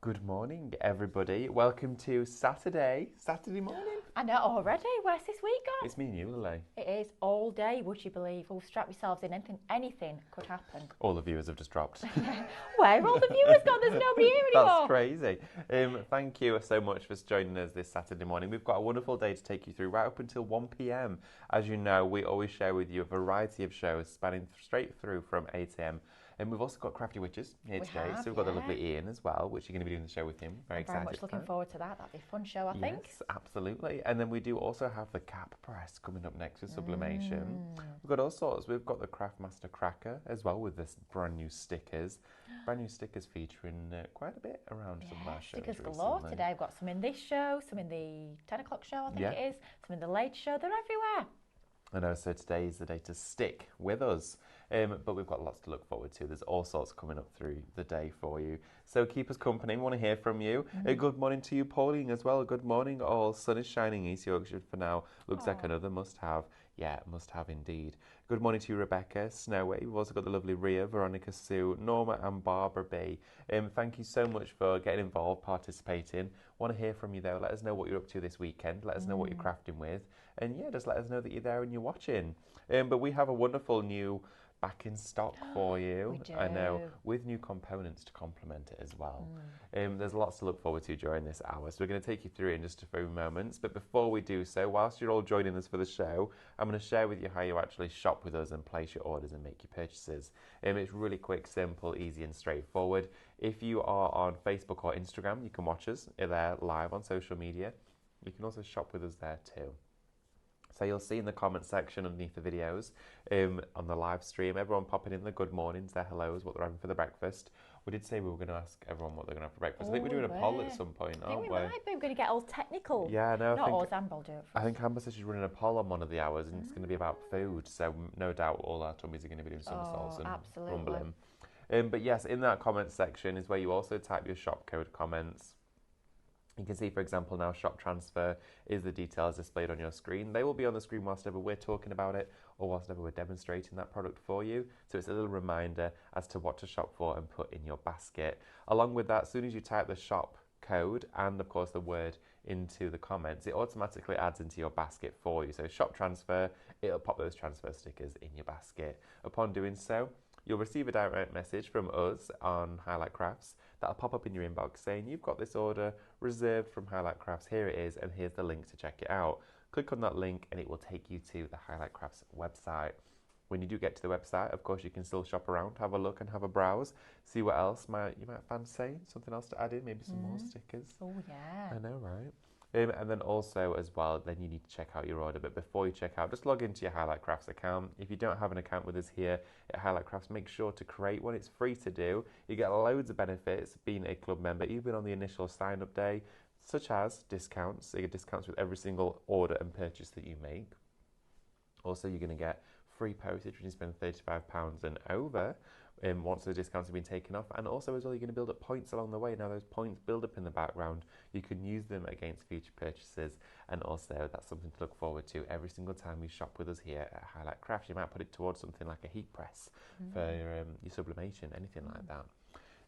Good morning, everybody. Welcome to Saturday morning. I know already. Where's this week gone? It's me and you, Lily. It is all day, would you believe? We'll strap yourselves in. Anything could happen. All the viewers have just dropped. Where are all the viewers gone? There's nobody here That's anymore. crazy. Thank you so much for joining us this Saturday morning. We've got a wonderful day to take you through right up until 1 p.m. As you know, we always share with you a variety of shows spanning straight through from 8 a.m. And we've also got Crafty Witches here today. So we've got the lovely Ian as well, which you're going to be doing the show with him. Very excited. Very much looking forward to that. That'll be a fun show, I think. Yes, absolutely. And then we do also have the cap press coming up next with sublimation. We've got all sorts. We've got the Craftmaster Cracker as well with this brand new stickers. Brand new stickers featuring quite a bit around some of our shows Stickers galore recently. today. We've got some in this show, some in the 10 o'clock show, I think it is, some in the late show. They're everywhere. I know, so today is the day to stick with us. But we've got lots to look forward to. There's all sorts coming up through the day for you. So keep us company. We want to hear from you. Good morning to you, Pauline, as well. Good morning, all. Sun is shining East Yorkshire for now. Looks like another must-have. Yeah, must-have indeed. Good morning to you, Rebecca, Snowy. We've also got the lovely Ria, Veronica Sue, Norma and Barbara B. Thank you so much for getting involved, participating. Want to hear from you, though. Let us know what you're up to this weekend. Let us know what you're crafting with. And, yeah, just let us know that you're there and you're watching. But we have a wonderful new back in stock for you. We do. I know, with new components to complement it as well. There's lots to look forward to during this hour, so we're going to take you through it in just a few moments. But before we do so, whilst you're all joining us for the show, I'm going to share with you how you actually shop with us and place your orders and make your purchases. It's really quick, simple, easy and straightforward. If you are on Facebook or Instagram, you can watch us there live on social media. You can also shop with us there too. So you'll see in the comment section underneath the videos on the live stream, everyone popping in the good mornings, their hellos, what they're having for the breakfast. We did say we were going to ask everyone what they're going to have for breakfast. I think we're doing a poll at some point, aren't we? I think we might be. We're going to get all technical. Yeah, no, Not all, Amber will do it for us. I think Amber says she's running a poll on one of the hours and it's going to be about food. So no doubt all our tummies are going to be doing somersaults and rumbling. But yes, in that comment section is where you also type your shop code comments. You can see, for example, now shop transfer is the details displayed on your screen. They will be on the screen whilst ever we're talking about it or whilst ever we're demonstrating that product for you. So it's a little reminder as to what to shop for and put in your basket. Along with that, as soon as you type the shop code and, of course, the word into the comments, it automatically adds into your basket for you. So shop transfer, it'll pop those transfer stickers in your basket. Upon doing so, you'll receive a direct message from us on Highlight Crafts that'll pop up in your inbox saying you've got this order reserved from Highlight Crafts, here it is, and here's the link to check it out. Click on that link and it will take you to the Highlight Crafts website. When you do get to the website, of course, you can still shop around, have a look and have a browse, see what else you might fancy, something else to add in, maybe some more stickers. Oh, yeah. I know, right? And then also as well, then you need to check out your order. But before you check out, just log into your Highlight Crafts account. If you don't have an account with us here at Highlight Crafts, make sure to create one. It's free to do. You get loads of benefits being a club member, even on the initial sign-up day, such as discounts. So you get discounts with every single order and purchase that you make. Also, you're going to get free postage when you spend £35 and over. Once the discounts have been taken off, and also as well you're going to build up points along the way. Now those points build up in the background, you can use them against future purchases, and also that's something to look forward to every single time you shop with us here at Highlight Crafts. You might put it towards something like a heat press for your sublimation, anything like that.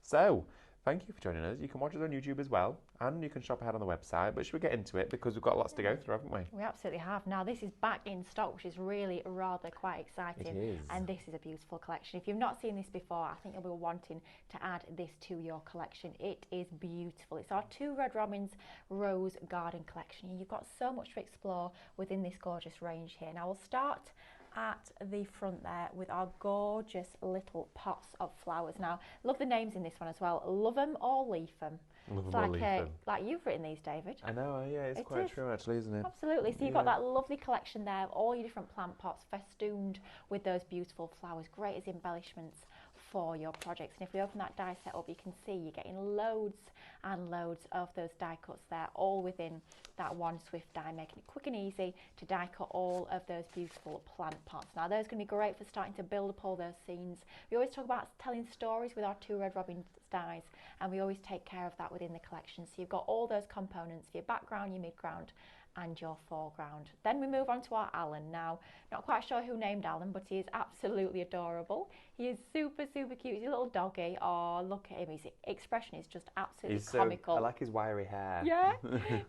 So thank you for joining us. You can watch us on YouTube as well, and you can shop ahead on the website. But should we get into it, because we've got lots to go through, haven't we? We absolutely have. Now, this is back in stock, which is really rather quite exciting. It is. And this is a beautiful collection. If you've not seen this before, I think you'll be wanting to add this to your collection. It is beautiful. It's our 2 Red Robins Rose Garden collection. You've got so much to explore within this gorgeous range here. Now, we'll start at the front there with our gorgeous little pots of flowers. Now, love the names in this one as well. Love 'em or leaf 'em. It's like you've written these, David. I know, yeah, it's quite true actually, isn't it? Absolutely. So you've got that lovely collection there, all your different plant pots festooned with those beautiful flowers, great as embellishments for your projects. And if we open that die set up, you can see you're getting loads and loads of those die cuts there, all within that one swift die, making it quick and easy to die cut all of those beautiful plant pots. Now, those are going to be great for starting to build up all those scenes. We always talk about telling stories with our 2 Red Robin dies, and we always take care of that within the collection. So you've got all those components for your background, your midground and your foreground. Then we move on to our Alan. Now, not quite sure who named Alan, but he is absolutely adorable. He is super, super cute. He's a little doggy. Oh, look at him. His expression is just absolutely comical. I like his wiry hair. Yeah,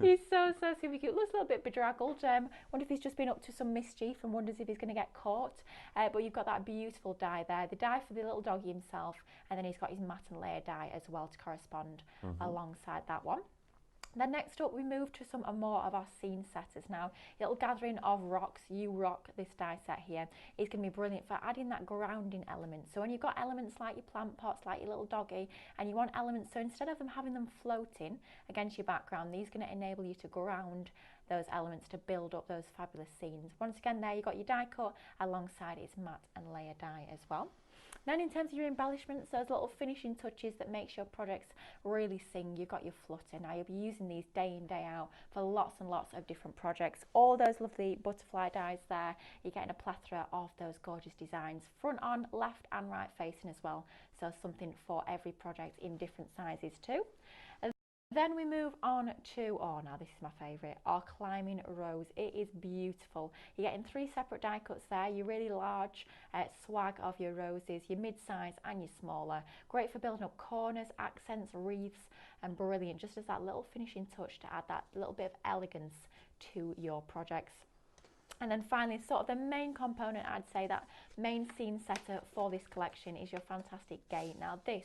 he's so, so super cute. Looks a little bit bedraggled. Wonder if he's just been up to some mischief and wonders if he's going to get caught. But you've got that beautiful die there. The die for the little doggy himself, and then he's got his matte and layer die as well to correspond alongside that one. Then next up we move to some more of our scene setters. Now, little gathering of rocks, you rock, this die set here is going to be brilliant for adding that grounding element. So when you've got elements like your plant pots, like your little doggy, and you want elements, so instead of them having them floating against your background, these are going to enable you to ground those elements to build up those fabulous scenes. Once again there you've got your die cut alongside its matte and layer die as well. Then in terms of your embellishments, those little finishing touches that makes your projects really sing, you've got your flutter. Now you'll be using these day in, day out for lots and lots of different projects. All those lovely butterfly dies there, you're getting a plethora of those gorgeous designs, front on, left and right facing as well. So something for every project in different sizes too. Then we move on to, oh now this is my favourite, our climbing rose. It is beautiful. You're getting 3 separate die cuts there, your really large swag of your roses, your mid-size and your smaller. Great for building up corners, accents, wreaths, and brilliant just as that little finishing touch to add that little bit of elegance to your projects. And then finally, sort of the main component, I'd say that main scene setter for this collection is your fantastic gate. Now this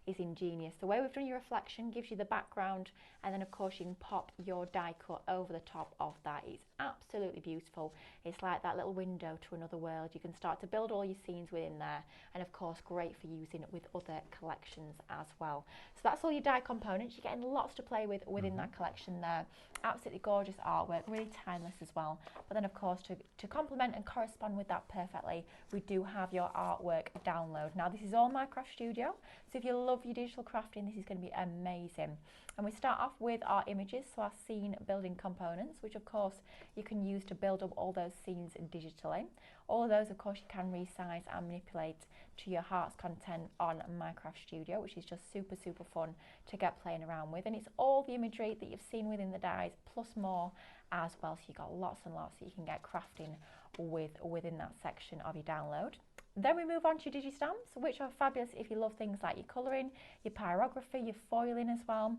is ingenious. The way we've done your reflection gives you the background, and then of course you can pop your die cut over the top of that. It's absolutely beautiful. It's like that little window to another world. You can start to build all your scenes within there, and of course great for using with other collections as well. So that's all your die components. You're getting lots to play with within that collection there. Absolutely gorgeous artwork, really timeless as well. But then of course to complement and correspond with that perfectly, we do have your artwork download. Now this is all Minecraft Studio, so if you love your digital crafting, this is going to be amazing. And we start off with our images, so our scene building components, which of course you can use to build up all those scenes digitally. All of those of course you can resize and manipulate to your heart's content on Minecraft Studio, which is just super, super fun to get playing around with. And it's all the imagery that you've seen within the dies plus more as well, so you've got lots and lots that you can get crafting within that section of your download. Then we move on to your digistamps, which are fabulous if you love things like your colouring, your pyrography, your foiling as well.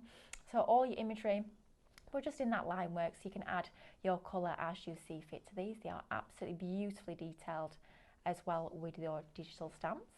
So all your imagery, but just in that line work, so you can add your colour as you see fit to these. They are absolutely beautifully detailed as well with your digital stamps.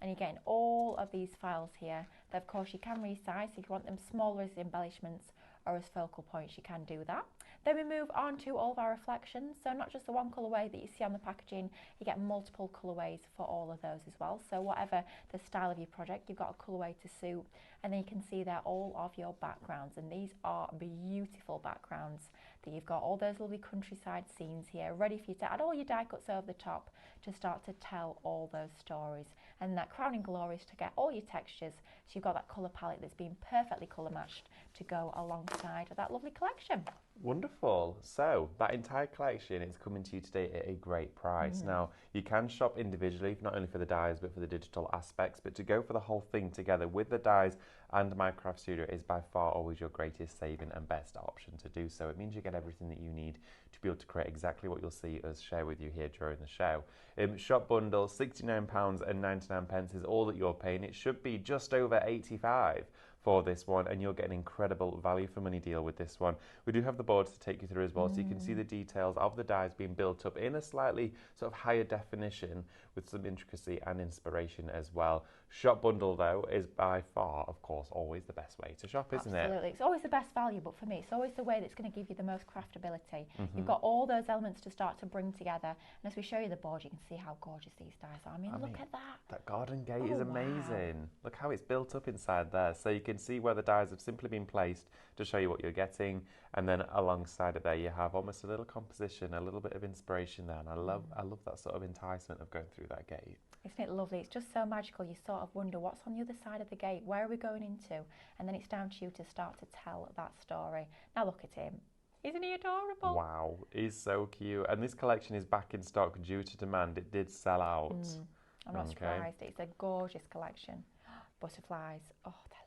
And you're getting all of these files here that of course you can resize. If you want them smaller as embellishments or as focal points, you can do that. Then we move on to all of our reflections. So not just the one colourway that you see on the packaging, you get multiple colourways for all of those as well. So whatever the style of your project, you've got a colourway to suit. And then you can see there all of your backgrounds. And these are beautiful backgrounds that you've got all those lovely countryside scenes here, ready for you to add all your die cuts over the top to start to tell all those stories. And that crowning glory is to get all your textures, so you've got that colour palette that's been perfectly colour matched to go alongside that lovely collection. Wonderful. So that entire collection is coming to you today at a great price. Now you can shop individually, not only for the dies but for the digital aspects, but to go for the whole thing together with the dies and Minecraft Studio is by far always your greatest saving and best option to do so. It means you get everything that you need to be able to create exactly what you'll see us share with you here during the show. Shop bundle £69.99 is all that you're paying. It should be just over £85 for this one, and you'll get an incredible value for money deal with this one. We do have the boards to take you through as well, so you can see the details of the dies being built up in a slightly sort of higher definition with some intricacy and inspiration as well. Shop bundle though is by far, of course, always the best way to shop, isn't it? Absolutely, it's always the best value, but for me it's always the way that's going to give you the most craftability. You've got all those elements to start to bring together, and as we show you the board you can see how gorgeous these dies are. I mean look at that. That garden gate is amazing. Wow. Look how it's built up inside there, so you can see where the dies have simply been placed to show you what you're getting, and then alongside it there you have almost a little composition, a little bit of inspiration there, and I love that sort of enticement of going through that gate. Isn't it lovely? It's just so magical. You sort of wonder what's on the other side of the gate, where are we going into, and then it's down to you to start to tell that story. Now look at him. Isn't he adorable? Wow, he's so cute. And this collection is back in stock due to demand. It did sell out. I'm not surprised. It's a gorgeous collection. Butterflies. Oh, they're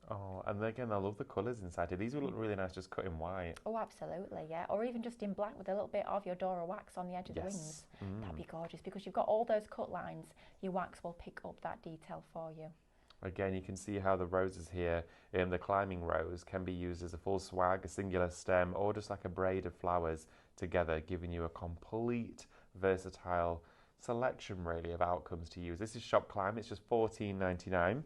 Oh, and again, I love the colours inside here. These will look really nice just cut in white. Oh, absolutely, yeah. Or even just in black with a little bit of your Dora wax on the edge of the wings. That'd be gorgeous because you've got all those cut lines. Your wax will pick up that detail for you. Again, you can see how the roses here, the climbing rose, can be used as a full swag, a singular stem, or just like a braid of flowers together, giving you a complete, versatile selection, really, of outcomes to use. This is Shop Climb. It's just $14.99.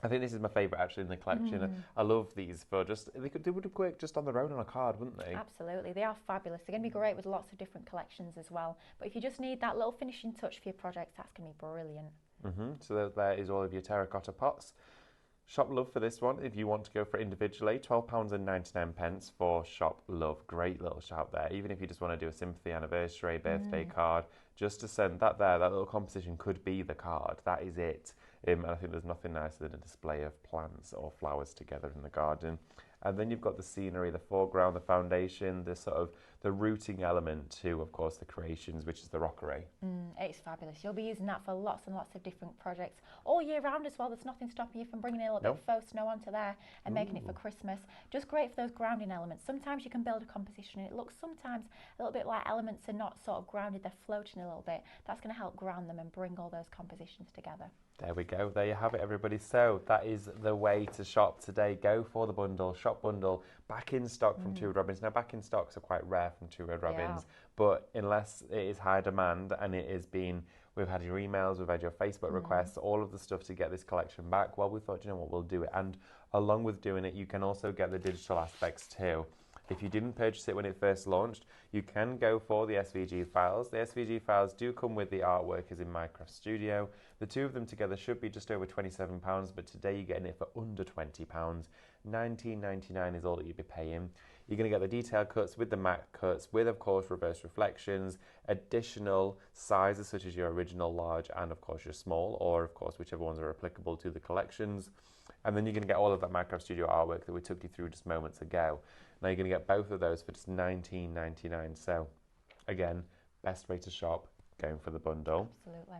I think this is my favourite actually in the collection. I love these for just, they would have worked just on their own on a card, wouldn't they? Absolutely, they are fabulous. They're going to be great with lots of different collections as well. But if you just need that little finishing touch for your projects, that's going to be brilliant. So there is all of your terracotta pots. Shop Love for this one, if you want to go for it individually, £12.99 for Shop Love. Great little shout there. Even if you just want to do a sympathy anniversary, birthday card, just to send that there, that little composition could be the card. That is it. And I think there's nothing nicer than a display of plants or flowers together in the garden. And then you've got the scenery, the foreground, the foundation, the sort of the rooting element to, of course, the creations, which is the rockery. It's fabulous. You'll be using that for lots and lots of different projects all year round as well. There's nothing stopping you from bringing a little bit of faux snow onto there and making it for Christmas. Just great for those grounding elements. Sometimes you can build a composition and it looks sometimes a little bit like elements are not sort of grounded, they're floating a little bit. That's going to help ground them and bring all those compositions together. There we go. There you have it, everybody. So that is the way to shop today. Go for the bundle, Shop Bundle, back in stock from Two Red Robins. Now, back in stocks are quite rare from Two Red Robins, but unless it is high demand and it is being, we've had your emails, we've had your Facebook requests, all of the stuff to get this collection back. Well, we thought, you know what, we'll do it. And along with doing it, you can also get the digital aspects too. If you didn't purchase it when it first launched, you can go for the SVG files. The SVG files do come with the artwork as in Minecraft Studio. The two of them together should be just over £27, but today you're getting it for under £20. $19.99 is all that you'll be paying. You're going to get the detail cuts with the matte cuts, with, of course, reverse reflections, additional sizes such as your original large and, of course, your small, or, of course, whichever ones are applicable to the collections. And then you're going to get all of that Minecraft Studio artwork that we took you through just moments ago. Now you're going to get both of those for just $19.99. So, again, best way to shop, going for the bundle. Absolutely.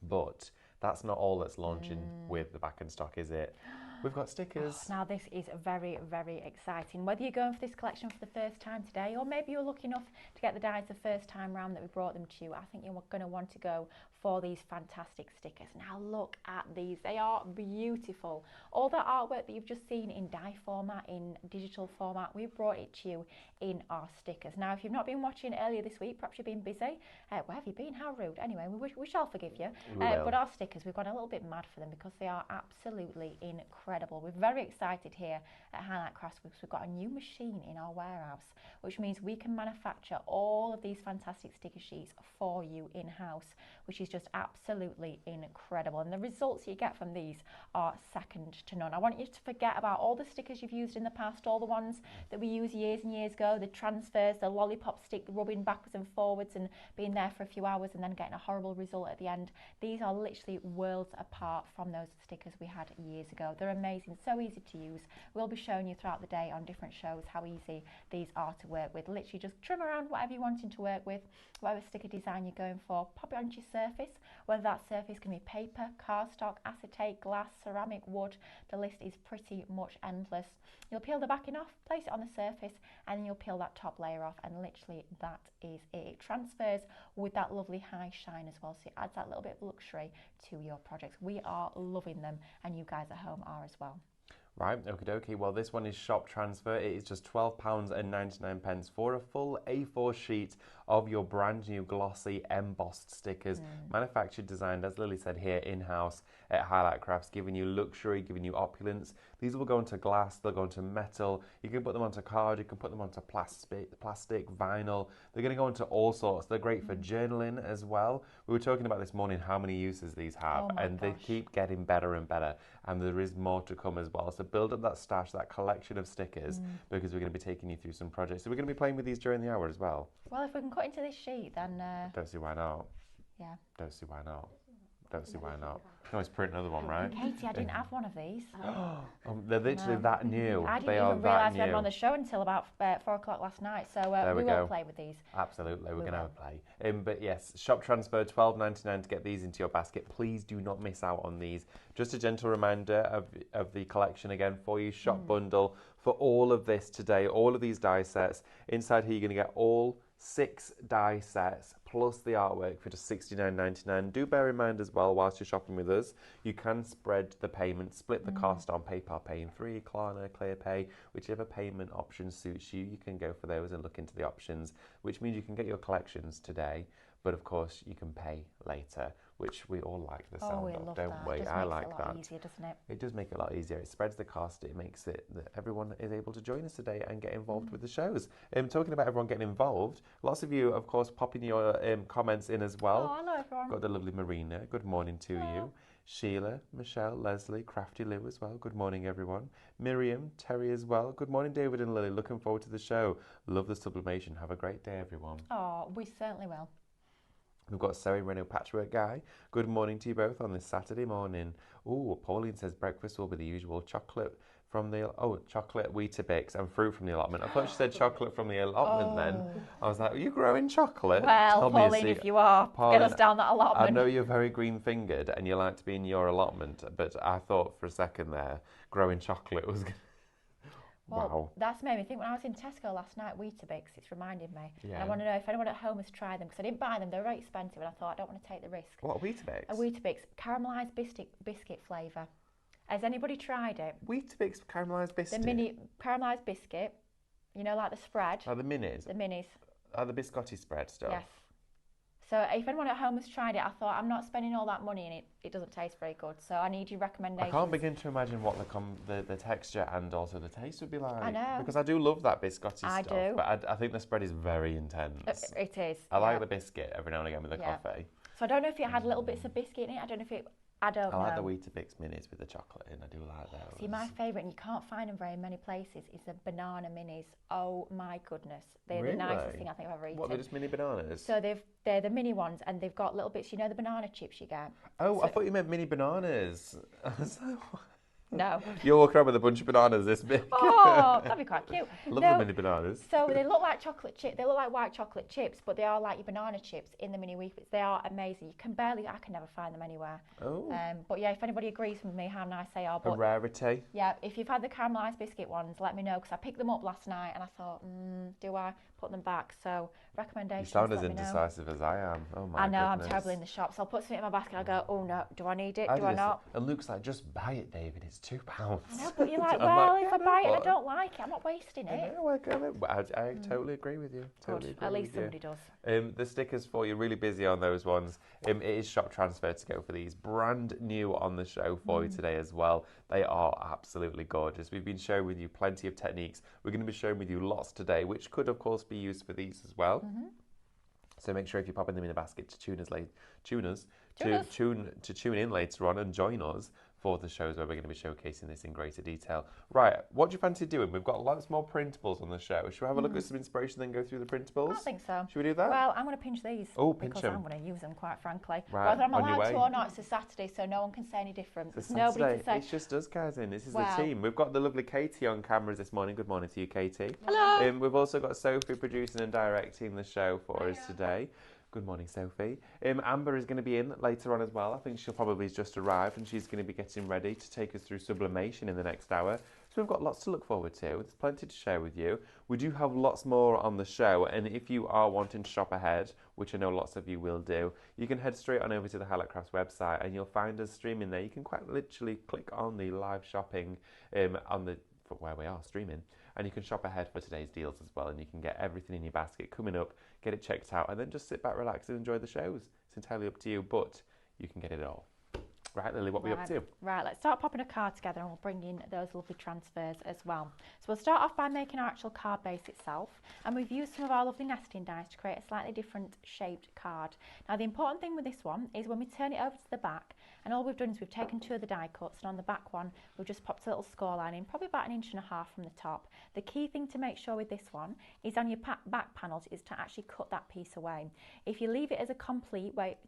But that's not all that's launching with the back in stock, is it? We've got stickers. Now this is very, very exciting. Whether you're going for this collection for the first time today, or maybe you're lucky enough to get the dies the first time round that we brought them to you, I think you're going to want to go for these fantastic stickers. Now look at these, they are beautiful. All that artwork that you've just seen in die format, in digital format, we've brought it to you in our stickers. Now if you've not been watching earlier this week, perhaps you've been busy, where have you been, how rude. Anyway, we shall forgive you. But our stickers, we've gone a little bit mad for them because they are absolutely incredible. We're very excited here at Highlight Crafts because we've got a new machine in our warehouse, which means we can manufacture all of these fantastic sticker sheets for you in-house, which is just absolutely incredible. And the results you get from these are second to none. I want you to forget about all the stickers you've used in the past, all the ones that we used years and years ago, the transfers, the lollipop stick rubbing backwards and forwards and being there for a few hours and then getting a horrible result at the end. These are literally worlds apart from those stickers we had years ago. They're amazing, so easy to use. We'll be showing you throughout the day on different shows how easy these are to work with. Literally just trim around whatever you're wanting to work with, whatever sticker design you're going for, pop it onto your surface, whether that surface can be paper, cardstock, acetate, glass, ceramic, wood. The list is pretty much endless. You'll peel the backing off, place it on the surface, and then you'll peel that top layer off, and literally that is it. It transfers with that lovely high shine as well, so it adds that little bit of luxury to your projects. We are loving them, and you guys at home are as well. Right, okie dokie. Well, this one is shop transfer. It is just £12.99 for a full A4 sheet of your brand new glossy embossed stickers, manufactured, designed, as Lily said, here in-house at Highlight Crafts, giving you luxury, giving you opulence. These will go into glass, they'll go into metal, you can put them onto card, you can put them onto plastic, vinyl. They're going to go into all sorts. They're great for journaling as well. We were talking about this morning how many uses these have, and they keep getting better and better, and there is more to come as well. So build up that stash, that collection of stickers, because we're going to be taking you through some projects. So we're going to be playing with these during the hour as well. Well, if we can cut into this sheet, then... Don't see why not. Yeah. Don't see why not. Don't see why not. You can always print another one, right? Katie, I didn't have one of these. They're literally that new. I didn't they even realise we had them new. on the show until about 4 o'clock last night. So we will play with these. Absolutely, we're going to have a play. But yes, shop transfer $12.99 to get these into your basket. Please do not miss out on these. Just a gentle reminder of the collection again for you. Shop bundle for all of this today, all of these die sets. Inside here, you're going to get all 6 die sets plus the artwork for just $69.99. Do bear in mind as well, whilst you're shopping with us, you can spread the payment, split the cost on PayPal Pay in 3, Klarna, ClearPay, whichever payment option suits you. You can go for those and look into the options, which means you can get your collections today, but of course you can pay later, which we all like the sound of, don't we? I like that. It makes it a lot easier, doesn't it? It does make it a lot easier. It spreads the cost. It makes it that everyone is able to join us today and get involved with the shows. Talking about everyone getting involved, lots of you, of course, popping your comments in as well. Oh, hello everyone. Got the lovely Marina. Good morning to you. Sheila, Michelle, Leslie, Crafty Lou as well. Good morning, everyone. Miriam, Terry as well. Good morning, David and Lily. Looking forward to the show. Love the sublimation. Have a great day, everyone. Oh, we certainly will. We've got Zoe Renault Patchwork Guy. Good morning to you both on this Saturday morning. Oh, Pauline says breakfast will be the usual chocolate from the chocolate Weetabix and fruit from the allotment. I thought she said chocolate from the allotment then. I was like, are you growing chocolate? Well, tell Pauline, if you are, Pauline, get us down that allotment. I know you're very green-fingered and you like to be in your allotment, but I thought for a second there, growing chocolate was good. Well, wow. That's made me think when I was in Tesco last night, Weetabix, it's reminded me. Yeah. And I want to know if anyone at home has tried them, because I didn't buy them, they're very expensive, and I thought I don't want to take the risk. What, a Weetabix? A Weetabix, caramelised biscuit flavour. Has anybody tried it? Weetabix caramelised biscuit? The mini caramelised biscuit, you know, like the spread. Oh, the minis? The minis. Oh, the biscotti spread stuff? Yes. So if anyone at home has tried it, I thought I'm not spending all that money and it doesn't taste very good. So I need your recommendations. I can't begin to imagine what the texture and also the taste would be like. I know. Because I do love that biscotti stuff. I do. But I think the spread is very intense. It is. I like the biscuit every now and again with the coffee. So I don't know if it had little bits of biscuit in it. I don't know. I like the Weetabix minis with the chocolate in. I do like those. See, my favourite, and you can't find them very many places, is the banana minis. Oh my goodness. They're the nicest thing I think I've ever eaten. What, they're just mini bananas? So they're the mini ones, and they've got little bits, you know the banana chips you get? Oh, so I thought you meant mini bananas. No. You're walking around with a bunch of bananas this big. Oh, that'd be quite cute. Love the mini bananas. So they look like chocolate chip. They look like white chocolate chips, but they are like your banana chips in the mini Weetabix. They are amazing. I can never find them anywhere. Oh. But yeah, if anybody agrees with me how nice they are. But a rarity. Yeah, if you've had the caramelised biscuit ones, let me know, because I picked them up last night and I thought, do I put them back? So recommendations. You sound as indecisive as I am. Oh my I know, goodness. I'm terrible in the shop. So I'll put something in my basket and I'll go, oh no, do I need it? Do I not? And Luke's like, just buy it, David. It's £2. I know, but you're like, well, if I buy it and I don't like it, I'm not wasting it. I totally agree with you. Totally agree at least somebody does. The stickers for you, really busy on those ones. It is shop transfer to go for these. Brand new on the show for you today as well. They are absolutely gorgeous. We've been showing with you plenty of techniques. We're going to be showing with you lots today, which could, of course, be used for these as well. So make sure if you're popping them in a basket to tune in later on and join us for the shows where we're going to be showcasing this in greater detail. Right, what do you fancy doing? We've got lots more printables on the show. Should we have a look at some inspiration, then go through the printables? I think so. Should we do that? Well, I'm going to pinch these. Oh, pinch because them. I'm going to use them, quite frankly. Right, whether I'm on your allowed way. to or not, it's a Saturday, so no one can say any different. It's Nobody can say. It's just us guys in. This is the team. We've got the lovely Katie on cameras this morning. Good morning to you, Katie. Hello. We've also got Sophie producing and directing the show for us today. Good morning, Sophie. Amber is going to be in later on as well. I think she'll probably just arrived and she's going to be getting ready to take us through sublimation in the next hour. So we've got lots to look forward to. There's plenty to share with you. We do have lots more on the show, and if you are wanting to shop ahead, which I know lots of you will do, you can head straight on over to the Highlight Crafts website and you'll find us streaming there. You can quite literally click on the live shopping for where we are streaming, and you can shop ahead for today's deals as well, and you can get everything in your basket coming up, get it checked out, and then just sit back, relax, and enjoy the shows. It's entirely up to you, but you can get it all. Right, Lily, what are we up to? Right, let's start popping a card together and we'll bring in those lovely transfers as well. So we'll start off by making our actual card base itself, and we've used some of our lovely nesting dies to create a slightly different shaped card. Now the important thing with this one is when we turn it over to the back, and all we've done is we've taken 2 of the die cuts, and on the back one we've just popped a little score line in, probably about 1.5 inches from the top. The key thing to make sure with this one is on your back panels is to actually cut that piece away. If you leave it as a complete where it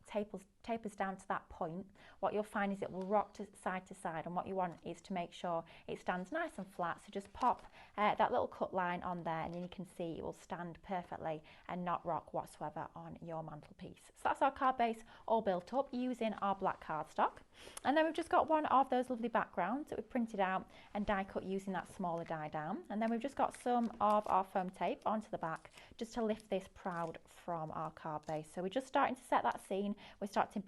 tapers down to that point, what you'll find is it will rock to side, and what you want is to make sure it stands nice and flat. So just pop that little cut line on there, and then you can see it will stand perfectly and not rock whatsoever on your mantelpiece. So that's our card base all built up using our black cardstock. And then we've just got one of those lovely backgrounds that we've printed out and die cut using that smaller die down. And then we've just got some of our foam tape onto the back just to lift this proud from our card base. So we're just starting to set that scene. We're starting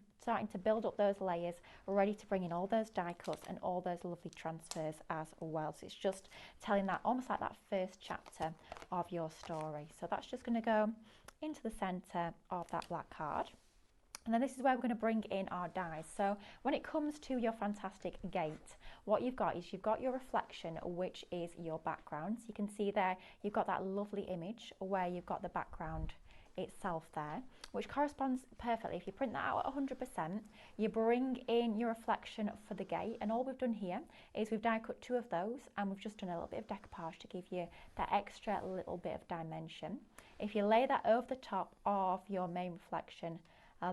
to build up those layers. We're ready to bring in all those die cuts and all those lovely transfers as well. So it's just telling that almost like that first chapter of your story. So that's just going to go into the center of that black card. And then this is where we're going to bring in our dies. So when it comes to your fantastic gate, what you've got is you've got your reflection, which is your background. So you can see there, you've got that lovely image where you've got the background itself there, which corresponds perfectly. If you print that out at 100%, you bring in your reflection for the gate, and all we've done here is we've die cut 2 of those, and we've just done a little bit of decoupage to give you that extra little bit of dimension. If you lay that over the top of your main reflection,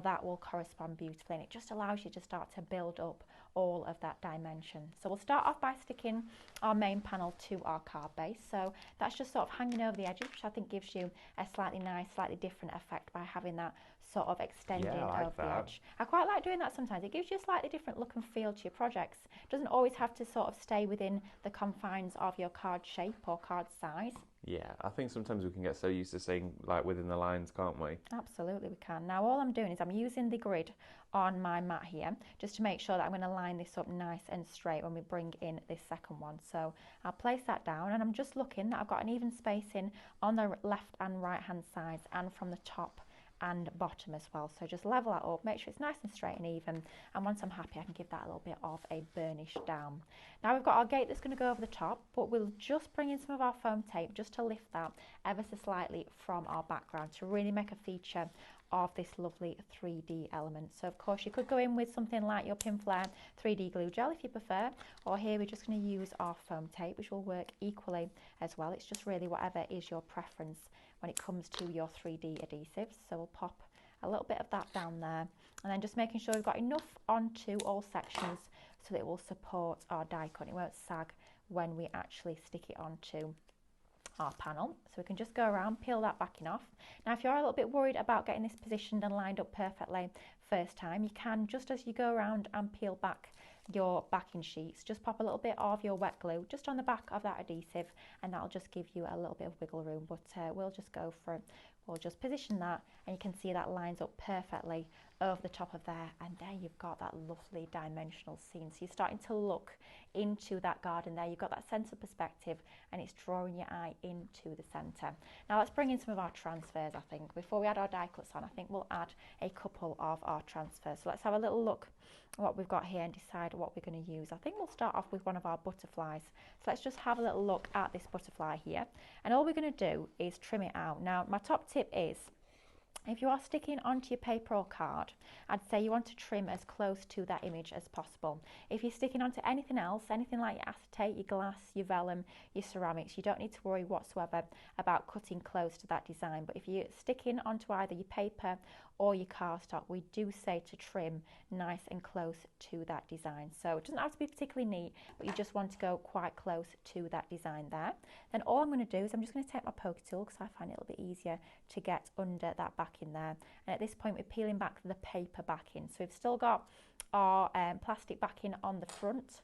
that will correspond beautifully, and it just allows you to start to build up all of that dimension. So we'll start off by sticking our main panel to our card base. So that's just sort of hanging over the edges, which I think gives you a slightly nice, slightly different effect by having that sort of extending over the edge. I quite like doing that sometimes. It gives you a slightly different look and feel to your projects. It doesn't always have to sort of stay within the confines of your card shape or card size. Yeah, I think sometimes we can get so used to saying like within the lines, can't we? Absolutely, we can. Now all I'm doing is I'm using the grid on my mat here just to make sure that I'm going to line this up nice and straight when we bring in this second one. So I'll place that down, and I'm just looking that I've got an even spacing on the left and right hand sides and from the top and bottom as well. So just level that up, make sure it's nice and straight and even, and once I'm happy I can give that a little bit of a burnish down. Now we've got our gate that's going to go over the top, but we'll just bring in some of our foam tape just to lift that ever so slightly from our background to really make a feature of this lovely 3D element. So of course you could go in with something like your Pinflair 3D glue gel if you prefer, or here we're just going to use our foam tape, which will work equally as well. It's just really whatever is your preference when it comes to your 3D adhesives. So we'll pop a little bit of that down there, and then just making sure we've got enough onto all sections so that it will support our die cut. It won't sag when we actually stick it onto our panel. So we can just go around, peel that backing off. Now if you're a little bit worried about getting this positioned and lined up perfectly first time, you can, just as you go around and peel back your backing sheets, just pop a little bit of your wet glue just on the back of that adhesive, and that'll just give you a little bit of wiggle room. But we'll just go for it. We'll just position that, and you can see that lines up perfectly over the top of there, and there you've got that lovely dimensional scene. So you're starting to look into that garden there. You've got that centre perspective, and it's drawing your eye into the centre. Now let's bring in some of our transfers. I think before we add our die cuts on, I think we'll add a couple of our transfers. So let's have a little look at what we've got here and decide what we're going to use. I think we'll start off with one of our butterflies. So let's just have a little look at this butterfly here, and all we're going to do is trim it out. Now my top tip is, if you are sticking onto your paper or card, I'd say you want to trim as close to that image as possible. If you're sticking onto anything else, anything like your acetate, your glass, your vellum, your ceramics, you don't need to worry whatsoever about cutting close to that design. But if you're sticking onto either your paper or your cardstock, we do say to trim nice and close to that design. So it doesn't have to be particularly neat, but you just want to go quite close to that design there. Then all I'm going to do is I'm just going to take my poker tool, because I find it a little bit easier to get under that backing there. And at this point we're peeling back the paper backing. So we've still got our plastic backing on the front,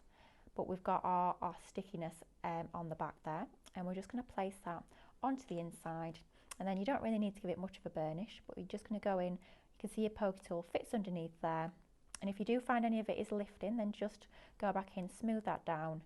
but we've got our stickiness on the back there, and we're just going to place that onto the inside. And then you don't really need to give it much of a burnish, but you're just going to go in. You can see your poker tool fits underneath there, and if you do find any of it is lifting, then just go back in, smooth that down,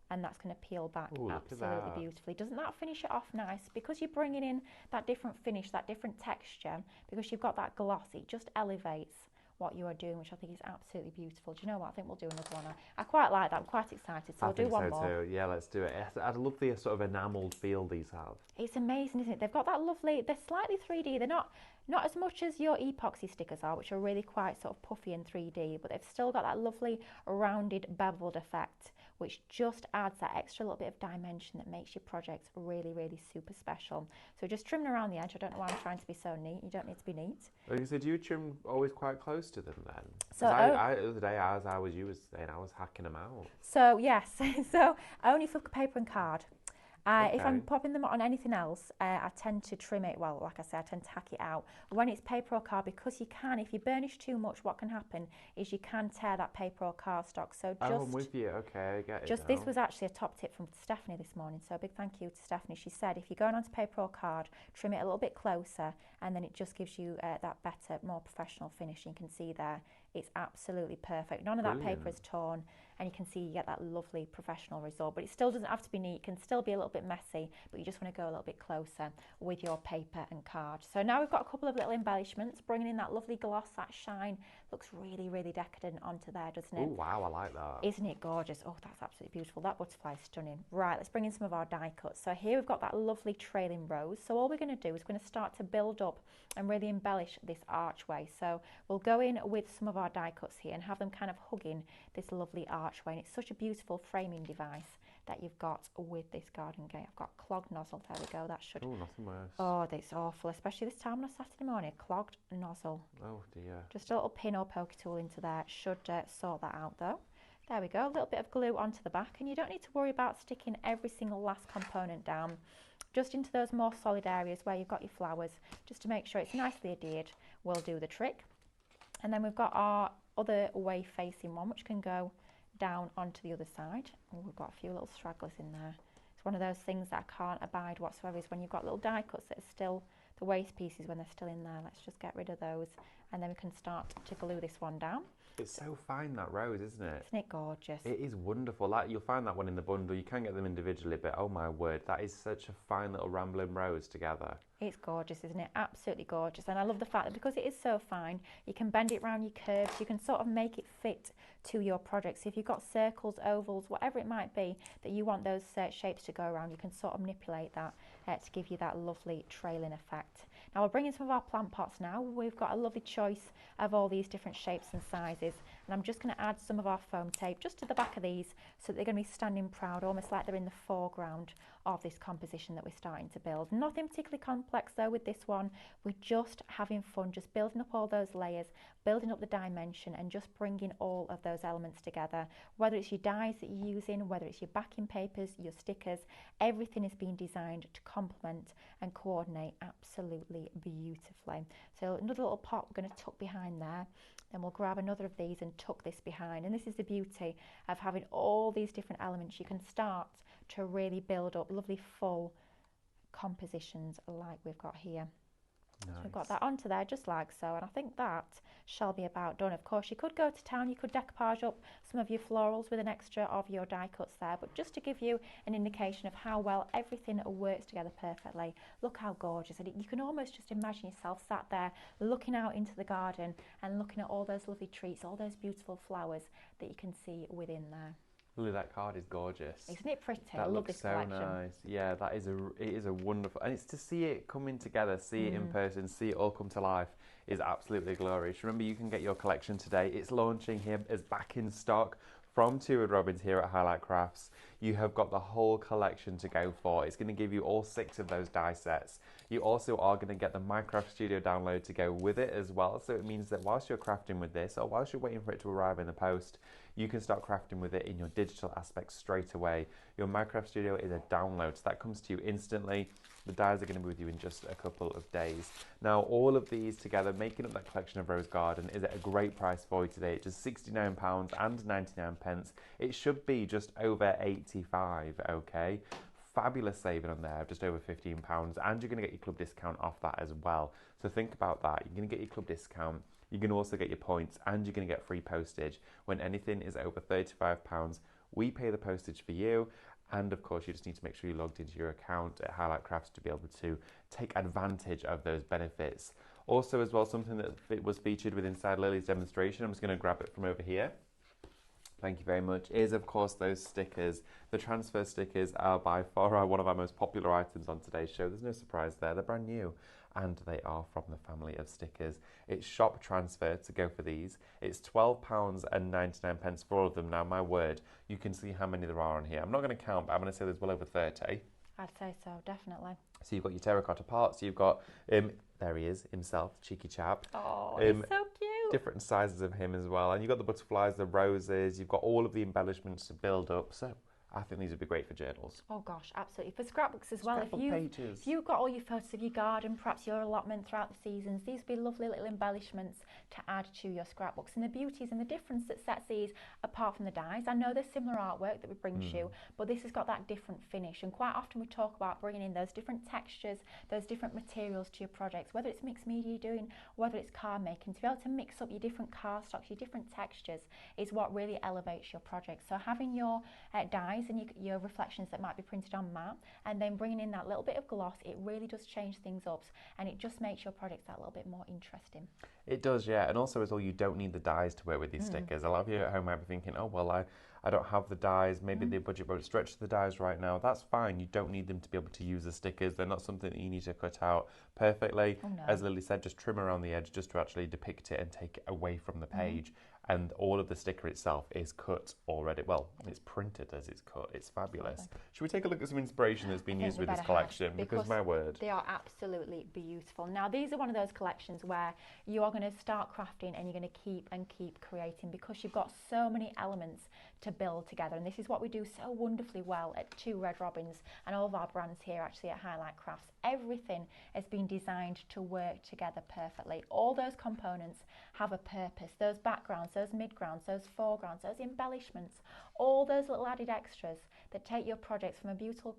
and that's going to peel back absolutely beautifully. Doesn't that finish it off nice? Because you're bringing in that different finish, that different texture, because you've got that gloss, it just elevates what you are doing, which I think is absolutely beautiful. Do you know what? I think we'll do another one. I quite like that. I'm quite excited. So we'll do one more. Too. Yeah, let's do it. I love the sort of enamelled feel these have. It's amazing, isn't it? They've got that lovely, they're slightly 3D. They're not as much as your epoxy stickers are, which are really quite sort of puffy and 3D, but they've still got that lovely rounded beveled effect, which just adds that extra little bit of dimension that makes your projects really, really super special. So just trimming around the edge. I don't know why I'm trying to be so neat. You don't need to be neat. Like you said, do you trim always quite close to them then? So I the other day, as you were saying, I was hacking them out. So yes, so only for paper and card. Okay. If I'm popping them on anything else, I tend to trim it, well, like I said, I tend to hack it out. When it's paper or card, because you can, if you burnish too much, what can happen is you can tear that paper or cardstock. So just, I'm with you, okay, I get it just now. this was actually a top tip from Stephanie this morning, so a big thank you to Stephanie. She said if you're going onto paper or card, trim it a little bit closer, and then it just gives you that better, more professional finish. You can see there, it's absolutely perfect. None of that paper is torn, and you can see you get that lovely professional result. But it still doesn't have to be neat, it can still be a little bit messy, but you just want to go a little bit closer with your paper and card. So now we've got a couple of little embellishments, bringing in that lovely gloss, that shine. Looks really, really decadent onto there, doesn't it? Oh wow, I like that. Isn't it gorgeous? Oh, that's absolutely beautiful. That butterfly is stunning. Right, let's bring in some of our die cuts. So here we've got that lovely trailing rose. So all we're going to do is we're going to start to build up and really embellish this archway. So we'll go in with some of our die cuts here and have them kind of hugging this lovely archway. And it's such a beautiful framing device that you've got with this garden gate. I've got clogged nozzle. There we go. That should. Oh, nothing worse. Oh, that's awful, especially this time on a Saturday morning. A clogged nozzle. Oh dear. Just a little pin or pokey tool into there. Should sort that out though. There we go. A little bit of glue onto the back, and you don't need to worry about sticking every single last component down. Just into those more solid areas where you've got your flowers, just to make sure it's nicely adhered, will do the trick. And then we've got our other way facing one, which can go down onto the other side. Oh, we've got a few little stragglers in there. It's one of those things that I can't abide whatsoever, is when you've got little die cuts that are still the waste pieces when they're still in there. Let's just get rid of those, and then we can start to glue this one down. It's so fine, that rose, isn't it? Isn't it gorgeous? It is wonderful. Like, you'll find that one in the bundle. You can get them individually, but oh my word, that is such a fine little rambling rose together. It's gorgeous, isn't it? Absolutely gorgeous. And I love the fact that because it is so fine, you can bend it around your curves. You can sort of make it fit to your project. So if you've got circles, ovals, whatever it might be that you want those shapes to go around, you can sort of manipulate that to give you that lovely trailing effect. Now we'll bring in some of our plant pots now. We've got a lovely choice of all these different shapes and sizes. And I'm just going to add some of our foam tape just to the back of these so that they're going to be standing proud, almost like they're in the foreground of this composition that we're starting to build. Nothing particularly complex though with this one. We're just having fun, just building up all those layers, building up the dimension, and just bringing all of those elements together. Whether it's your dies that you're using, whether it's your backing papers, your stickers, everything is being designed to complement and coordinate absolutely beautifully. So another little pot we're going to tuck behind there. Then we'll grab another of these and tuck this behind. And this is the beauty of having all these different elements. You can start to really build up lovely full compositions like we've got here. Nice. So we've got that onto there just like so, and I think that shall be about done. Of course, you could go to town, you could decoupage up some of your florals with an extra of your die cuts there, but just to give you an indication of how well everything works together perfectly. Look how gorgeous, and you can almost just imagine yourself sat there looking out into the garden and looking at all those lovely trees, all those beautiful flowers that you can see within there. Lily, that card is gorgeous. Isn't it pretty? That I love looks this so collection. nice. Yeah, it is a wonderful, and it's to see it coming together, see it in person, see it all come to life is absolutely glorious. Remember, you can get your collection today. It's launching here, is back in stock from Two Wood Robins here at Highlight Crafts. You have got the whole collection to go for. It's going to give you all 6 of those die sets. You also are going to get the Minecraft Studio download to go with it as well. So it means that whilst you're crafting with this, or whilst you're waiting for it to arrive in the post, you can start crafting with it in your digital aspects straight away. Your Minecraft Studio is a download, so that comes to you instantly. The dies are going to be with you in just a couple of days. Now, all of these together, making up that collection of Rose Garden, is at a great price for you today. It's just £69.99. It should be just over £85, okay? Fabulous saving on there, just over £15, and you're going to get your club discount off that as well. So think about that. You're going to get your club discount. You can also get your points, and you're going to get free postage. When anything is over £35, we pay the postage for you. And of course, you just need to make sure you're logged into your account at Highlight Crafts to be able to take advantage of those benefits. Also as well, something that was featured with inside Lily's demonstration, I'm just going to grab it from over here. Thank you very much, is of course those stickers. The transfer stickers are by far one of our most popular items on today's show. There's no surprise there, they're brand new. and they are from the family of stickers. It's shop transfer to go for these. It's £12.99 for all of them. Now, my word, you can see how many there are on here. I'm not going to count, but I'm going to say there's well over 30. I'd say so, definitely. So you've got your terracotta parts, you've got, there he is, himself, cheeky chap. Oh, he's so cute. Different sizes of him as well. And you've got the butterflies, the roses, you've got all of the embellishments to build up. So I think these would be great for journals. Oh gosh, absolutely. For scrapbooks as well. Scrapbook pages. If you've got all your photos of your garden, perhaps your allotment throughout the seasons, these would be lovely little embellishments to add to your scrapbooks. And the beauties and the difference that sets these apart from the dies. I know there's similar artwork that we bring to you, but this has got that different finish. And quite often we talk about bringing in those different textures, those different materials to your projects, whether it's mixed media you're doing, whether it's card making. To be able to mix up your different card stocks, your different textures is what really elevates your project. So having your dies and your reflections that might be printed on matte, and then bringing in that little bit of gloss, it really does change things up, and it just makes your projects that little bit more interesting. It does, yeah. And also as well, you don't need the dies to work with these stickers. A lot of you at home might be thinking, oh, well, I don't have the dies. Maybe the budget won't stretch to the dies right now. That's fine. You don't need them to be able to use the stickers. They're not something that you need to cut out perfectly. Oh, no. As Lily said, just trim around the edge just to actually depict it and take it away from the page. And all of the sticker itself is cut already. Well, it's printed as it's cut. It's fabulous. Absolutely. Should we take a look at some inspiration that's been used with this collection? Because my word, they are absolutely beautiful. Now, these are one of those collections where you are going to start crafting and you're going to keep creating, because you've got so many elements to build together. And this is what we do so wonderfully well at Two Red Robins and all of our brands here actually at Highlight Crafts. Everything has been designed to work together perfectly. All those components have a purpose. Those backgrounds, those midgrounds, those foregrounds, those embellishments, all those little added extras that take your projects from a beautiful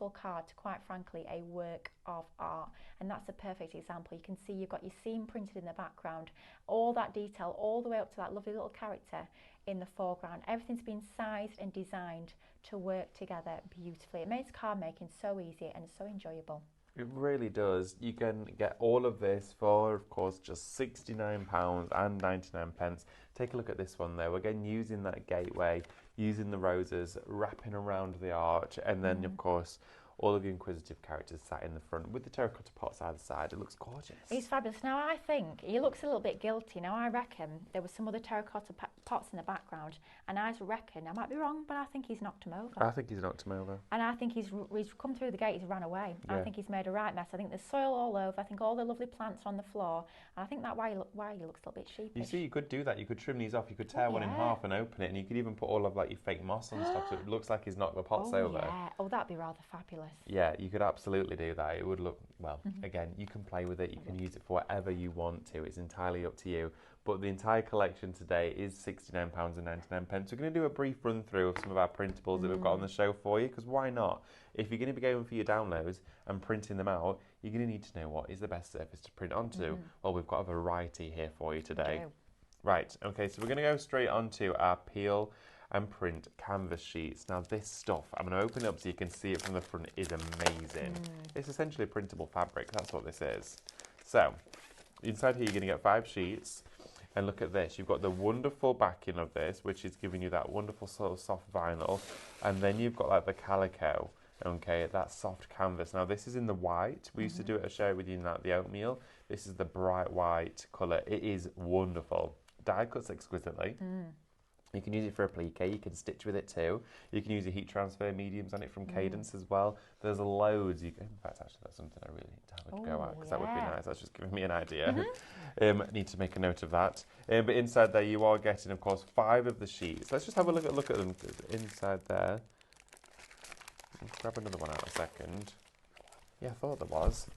card to, quite frankly, a work of art. And that's a perfect example. You can see you've got your scene printed in the background, all that detail all the way up to that lovely little character in the foreground. Everything's been sized and designed to work together beautifully. It makes card making so easy and so enjoyable. It really does. You can get all of this for, of course, just £69.99. Take a look at this one though. Again, using that gateway, using the roses, wrapping around the arch, and then, of course, all of the inquisitive characters sat in the front with the terracotta pots either side. It looks gorgeous. It's fabulous. Now, I think he looks a little bit guilty. Now, I reckon there was some other terracotta pots in the background, and I reckon, I might be wrong, but I think he's knocked him over. I think he's knocked him over. And I think he's come through the gate, he's ran away. Yeah. I think he's made a right mess. I think there's soil all over. I think all the lovely plants are on the floor. And I think that's why he looks a little bit sheepish. You see, you could do that. You could trim these off. You could tear one in half and open it, and you could even put all of like your fake moss on stuff, so it looks like he's knocked the pots over. Yeah. Oh, that'd be rather fabulous. Yeah, you could absolutely do that. It would look, well, again, you can play with it. You can use it for whatever you want to. It's entirely up to you. But the entire collection today is £69.99. We're going to do a brief run through of some of our printables that we've got on the show for you, because why not? If you're going to be going for your downloads and printing them out, you're going to need to know what is the best surface to print onto. Well, we've got a variety here for you today. Right, okay, so we're going to go straight onto our peel and print canvas sheets. Now this stuff, I'm going to open it up so you can see it from the front, is amazing. It's essentially printable fabric, that's what this is. So, inside here you're going to get 5 sheets, and look at this, you've got the wonderful backing of this, which is giving you that wonderful sort of soft vinyl, and then you've got like the calico, okay, that soft canvas. Now this is in the white, we used to do it, I share it with you in the oatmeal. This is the bright white colour, it is wonderful. Die cuts exquisitely. You can use it for applique, you can stitch with it too. You can use your heat transfer mediums on it from Cadence as well. There's loads. In fact, actually, that's something I really need to have a go at, because that would be nice. That's just giving me an idea. I need to make a note of that. But inside there, you are getting, of course, 5 of the sheets. Let's just have a look at them inside there. Let's grab another one out a second. Yeah, I thought there was.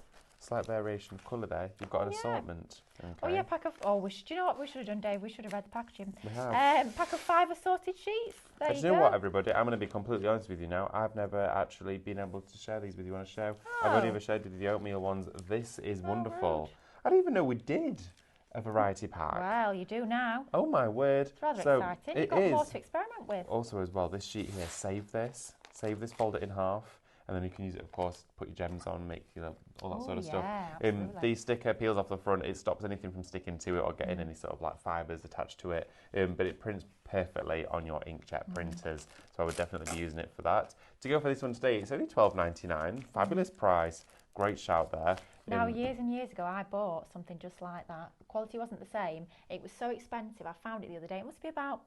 Slight variation of colour there. You've got an assortment. Okay. Oh yeah, pack of. Oh, do you know what we should have done, Dave? We should have read the packaging. We have. Pack of 5 assorted sheets. There you go. Do you know what, everybody? I'm going to be completely honest with you now. I've never actually been able to share these with you on a show. I've only ever shared with you the oatmeal ones. This is wonderful. I didn't even know we did a variety pack. Well, you do now. Oh my word! It's rather exciting. You've got more to experiment with. Also, as well, this sheet here. Save this, fold it in half. And then you can use it, of course, put your gems on, make all that sort of stuff. The sticker peels off the front. It stops anything from sticking to it or getting any sort of like fibres attached to it. But it prints perfectly on your inkjet printers. So I would definitely be using it for that. To go for this one today, it's only £12.99. Fabulous price. Great shout there. Now, years and years ago, I bought something just like that. The quality wasn't the same. It was so expensive. I found it the other day. It must be about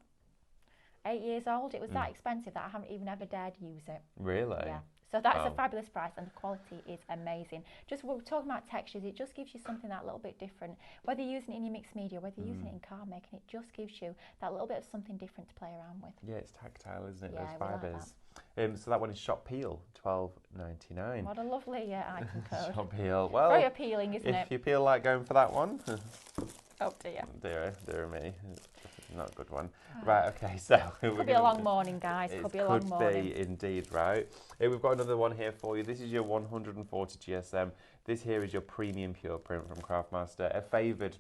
8 years old. It was that expensive that I haven't even ever dared use it. Really? Yeah. So that's a fabulous price, and the quality is amazing. Just we're talking about textures, it just gives you something that little bit different. Whether you're using it in your mixed media, whether you're using it in card making, it just gives you that little bit of something different to play around with. Yeah, it's tactile, isn't it? Yeah, those fibres. Like that. So that one is Shop Peel, $12.99. What a lovely icon code. Shop Peel. Well, very appealing, isn't it? If you feel like going for that one. Oh dear. Dear me. Not a good one. Right, okay, so... Could be a long morning, guys. Could be a long morning. Could be, indeed, right. We've got another one here for you. This is your 140 GSM. This here is your premium pure print from Craftmaster, a favoured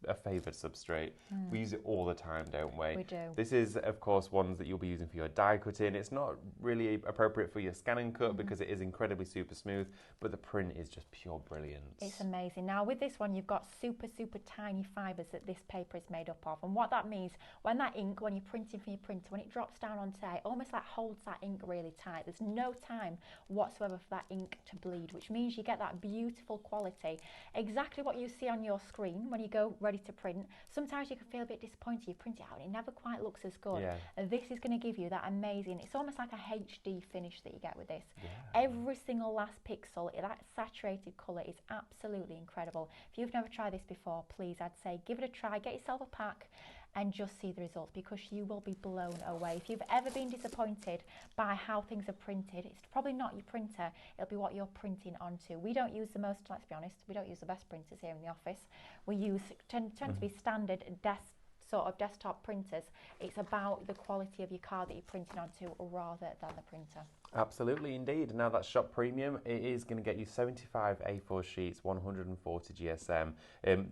substrate. We use it all the time, don't we? We do. This is, of course, ones that you'll be using for your die cutting. It's not really appropriate for your scan and cut because it is incredibly super smooth, but the print is just pure brilliance. It's amazing. Now, with this one, you've got super, super tiny fibres that this paper is made up of. And what that means, when that ink, when you're printing from your printer, when it drops down onto it, almost like holds that ink really tight. There's no time whatsoever for that ink to bleed, which means you get that beautiful quality. Exactly what you see on your screen when you go ready to print. Sometimes you can feel a bit disappointed. You print it out and it never quite looks as good. Yeah. This is going to give you that amazing, it's almost like a HD finish that you get with this. Yeah. Every single last pixel, that saturated colour is absolutely incredible. If you've never tried this before, please, I'd say give it a try, get yourself a pack and just see the results, because you will be blown away. If you've ever been disappointed by how things are printed, it's probably not your printer, it'll be what you're printing onto. We don't use the most, let's be honest, we don't use the best printers here in the office. We use, tend to be standard desktop printers. It's about the quality of your card that you're printing onto rather than the printer. Absolutely, indeed. Now that's Shop Premium. It is going to get you 75 A4 sheets, 140 GSM.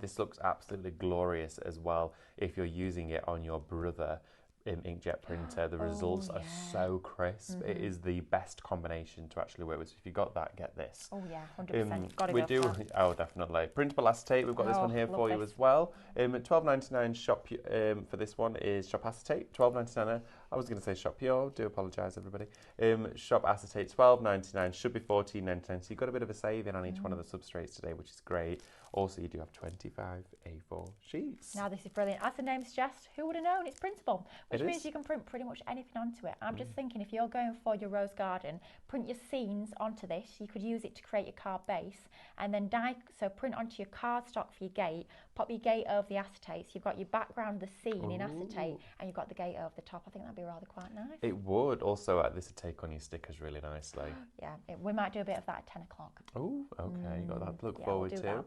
This looks absolutely glorious as well if you're using it on your Brother inkjet printer. The results are so crisp. It is the best combination to actually work with. So if you got that, get this. Oh yeah, 100%. Got to we go do. for Oh, definitely. Printable acetate. We've got this one here for you as well. $12.99 shop for this one is Shop Acetate. $12.99. I was going to say Shop Pure. Do apologise, everybody. Shop Acetate $12.99. Should be $14.99. So you've got a bit of a saving on each one of the substrates today, which is great. Also, you do have 25 A4 sheets. Now, this is brilliant. As the name suggests, who would have known? It's printable, which means you can print pretty much anything onto it. I'm just thinking, if you're going for your rose garden, print your scenes onto this. You could use it to create your card base, and then print onto your cardstock for your gate, pop your gate over the acetates. You've got your background, the scene in acetate, and you've got the gate over the top. I think that'd be rather quite nice. It would. Also, this would take on your stickers really nicely. Yeah, we might do a bit of that at 10 o'clock. Oh, okay. You got that to look forward to. That.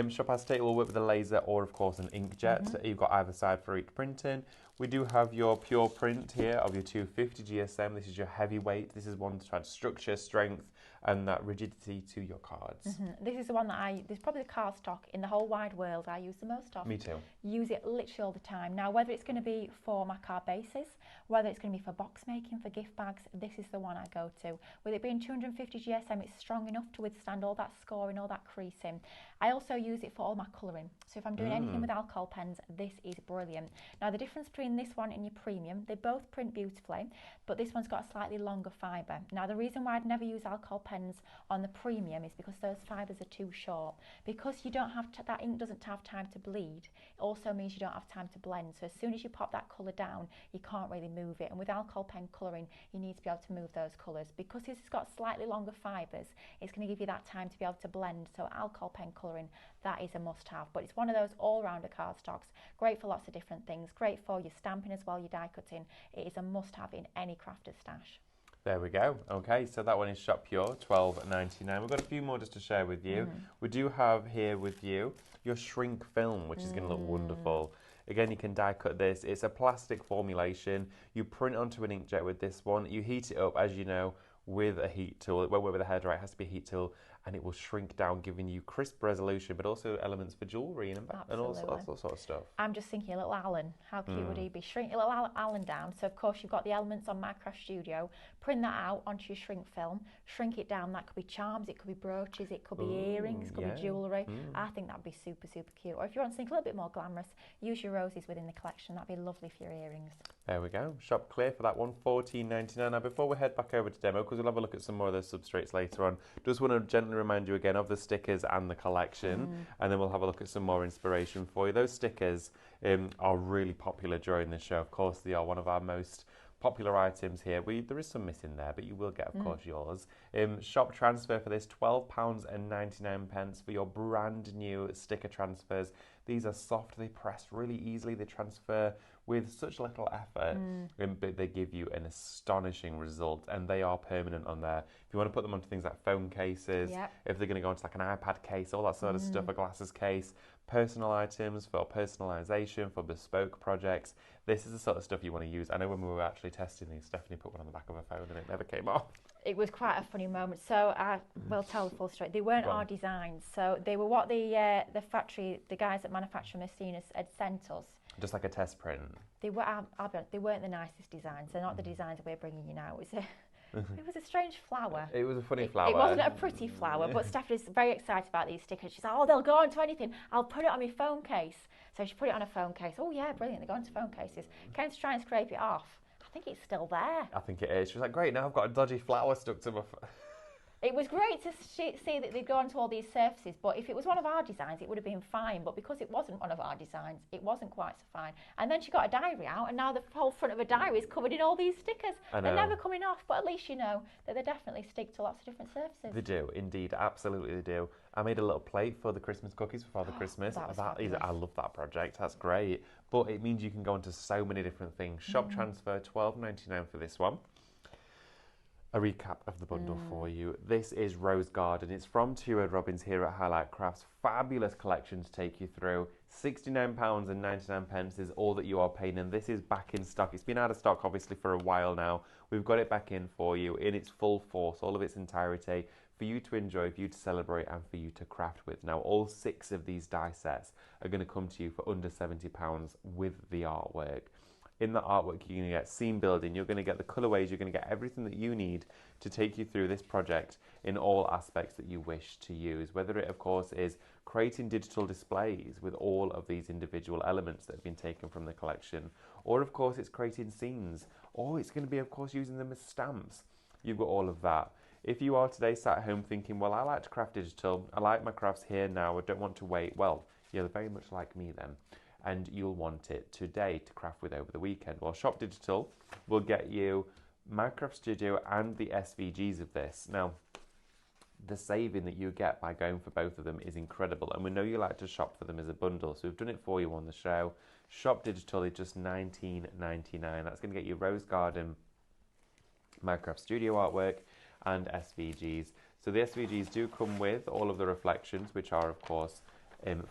Shop Acetate will work with a laser or, of course, an inkjet. You've got either side for each printing. We do have your pure print here of your 250 GSM. This is your heavyweight. This is one to add structure, strength, and that rigidity to your cards. This is the one that this is probably the card stock in the whole wide world I use the most of. Me too. Use it literally all the time. Now, whether it's going to be for my card bases, whether it's going to be for box making, for gift bags, this is the one I go to. With it being 250 GSM, it's strong enough to withstand all that scoring, all that creasing. I also use it for all my colouring. So if I'm doing anything with alcohol pens, this is brilliant. Now, the difference between this one and your premium, they both print beautifully, but this one's got a slightly longer fibre. Now, the reason why I'd never use alcohol pens on the premium is because those fibres are too short. Because you don't have that ink doesn't have time to bleed, it also means you don't have time to blend. So as soon as you pop that colour down, you can't really move it. And with alcohol pen colouring, you need to be able to move those colours. Because this has got slightly longer fibres, it's going to give you that time to be able to blend. So alcohol pen colouring, that is a must-have. But it's one of those all-rounder cardstocks. Great for lots of different things. Great for your stamping as well, your die cutting. It is a must-have in any crafter's stash. There we go. Okay, so that one is Shop Pure, $12.99. We've got a few more just to share with you. We do have here with you your shrink film, which is going to look wonderful. Again, you can die cut this. It's a plastic formulation. You print onto an inkjet with this one. You heat it up, as you know, with a heat tool. It won't work with a hairdryer. It has to be a heat tool, and it will shrink down, giving you crisp resolution, but also elements for jewellery and all sorts of stuff. I'm just thinking, little Alan, how cute would he be? Shrink your little Alan down. So, of course, you've got the elements on Minecraft Studio. Print that out onto your shrink film. Shrink it down. That could be charms, it could be brooches, it could be earrings, it could be jewellery. I think that'd be super, super cute. Or if you want something a little bit more glamorous, use your roses within the collection. That'd be lovely for your earrings. There we go. Shop Clear for that one, $14.99. Now, before we head back over to demo, because we'll have a look at some more of those substrates later on, just want to gently to remind you again of the stickers and the collection, and then we'll have a look at some more inspiration for you. Those stickers are really popular during the show. Of course, they are one of our most popular items here. There is some missing there, but you will get, of course, yours. Shop transfer for this, £12.99 for your brand new sticker transfers. These are soft, they press really easily, they transfer with such little effort, but they give you an astonishing result, and they are permanent on there. If you want to put them onto things like phone cases, if they're going to go into like an iPad case, all that sort of stuff, a glasses case, personal items for personalisation, for bespoke projects, this is the sort of stuff you want to use. I know when we were actually testing these, Stephanie put one on the back of her phone and it never came off. It was quite a funny moment. So I will tell the full story. They weren't our designs. So they were what the factory, the guys that manufacture Mercedes had sent us. Just like a test print. They were. They weren't the nicest designs. They're not the designs we're bringing you now. It was a strange flower. It was a funny flower. It wasn't a pretty flower, but Stephanie's very excited about these stickers. She's like, oh, they'll go onto anything. I'll put it on my phone case. So she put it on a phone case. Oh yeah, brilliant. They go onto phone cases. Came to try and scrape it off. I think it's still there. I think it is. She was like, great, now I've got a dodgy flower stuck to my phone. It was great to see that they'd gone to all these surfaces, but if it was one of our designs, it would have been fine. But because it wasn't one of our designs, it wasn't quite so fine. And then she got a diary out, and now the whole front of her diary is covered in all these stickers. They're never coming off, but at least you know that they definitely stick to lots of different surfaces. They do, indeed, absolutely they do. I made a little plate for the Christmas cookies for Father Christmas. I love that project, that's great. But it means you can go into so many different things. Shop transfer, £12.99 for this one. A recap of the bundle for you. This is Rose Garden. It's from 2 Ed Robins here at Highlight Crafts. Fabulous collection to take you through. £69.99 is all that you are paying, and this is back in stock. It's been out of stock obviously for a while now. We've got it back in for you in its full force, all of its entirety, for you to enjoy, for you to celebrate, and for you to craft with. Now, all 6 of these die sets are going to come to you for under £70 with the artwork. In the artwork, you're going to get scene building, you're going to get the colourways, you're going to get everything that you need to take you through this project in all aspects that you wish to use. Whether it, of course, is creating digital displays with all of these individual elements that have been taken from the collection, or, of course, it's creating scenes, or it's going to be, of course, using them as stamps. You've got all of that. If you are today sat at home thinking, well, I like to craft digital, I like my crafts here now, I don't want to wait, well, you're very much like me then. And you'll want it today to craft with over the weekend. Well, Shop Digital will get you Minecraft Studio and the SVGs of this. Now, the saving that you get by going for both of them is incredible, and we know you like to shop for them as a bundle, so we've done it for you on the show. Shop Digital is just $19.99. That's going to get you Rose Garden, Minecraft Studio artwork, and SVGs. So the SVGs do come with all of the reflections, which are, of course,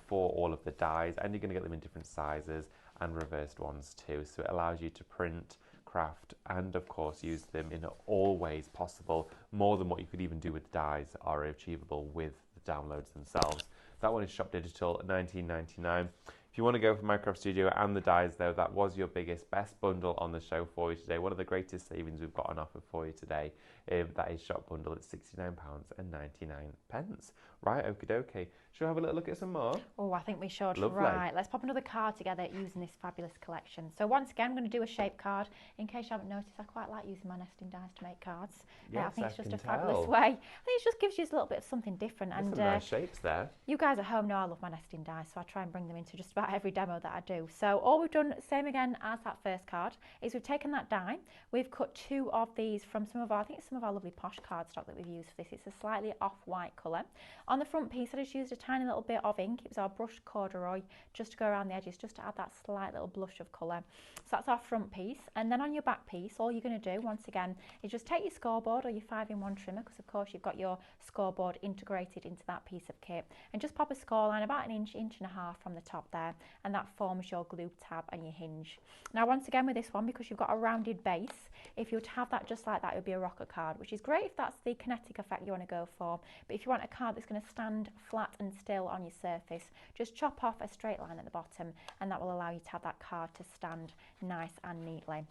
for all of the dies, and you're going to get them in different sizes and reversed ones too, so it allows you to print, craft, and of course use them in all ways possible. More than what you could even do with dies are achievable with the downloads themselves. That one is Shop Digital at $19.99. If you want to go for Minecraft Studio and the dies though, that was your best bundle on the show for you today. One of the greatest savings we've got on offer for you today. That is Shop Bundle at £69.99. Right, okie dokie. Shall we have a little look at some more? Oh, I think we should. Lovely. Right, let's pop another card together using this fabulous collection. So once again, I'm going to do a shape card. In case you haven't noticed, I quite like using my nesting dies to make cards. Yes, I think it's just a tell. fabulous way. I think it just gives you a little bit of something different. There's and some nice shapes there. You guys at home know I love my nesting dies, so I try and bring them into just about every demo that I do. So all we've done, same again as that first card, is we've taken that die. We've cut 2 of these from some of our lovely posh cardstock that we've used for this. It's a slightly off-white colour. On the front piece, I just used a tiny little bit of ink. It was our brushed corduroy, just to go around the edges, just to add that slight little blush of colour. So that's our front piece. And then on your back piece, all you're going to do, once again, is just take your scoreboard or your 5-in-1 trimmer, because of course you've got your scoreboard integrated into that piece of kit, and just pop a score line about an inch and a half from the top there, and that forms your glue tab and your hinge. Now once again with this one, because you've got a rounded base, if you were to have that just like that, it would be a rocker card, which is great if that's the kinetic effect you want to go for. But if you want a card that's going to stand flat and still on your surface, just chop off a straight line at the bottom, and that will allow you to have that card to stand nice and neatly.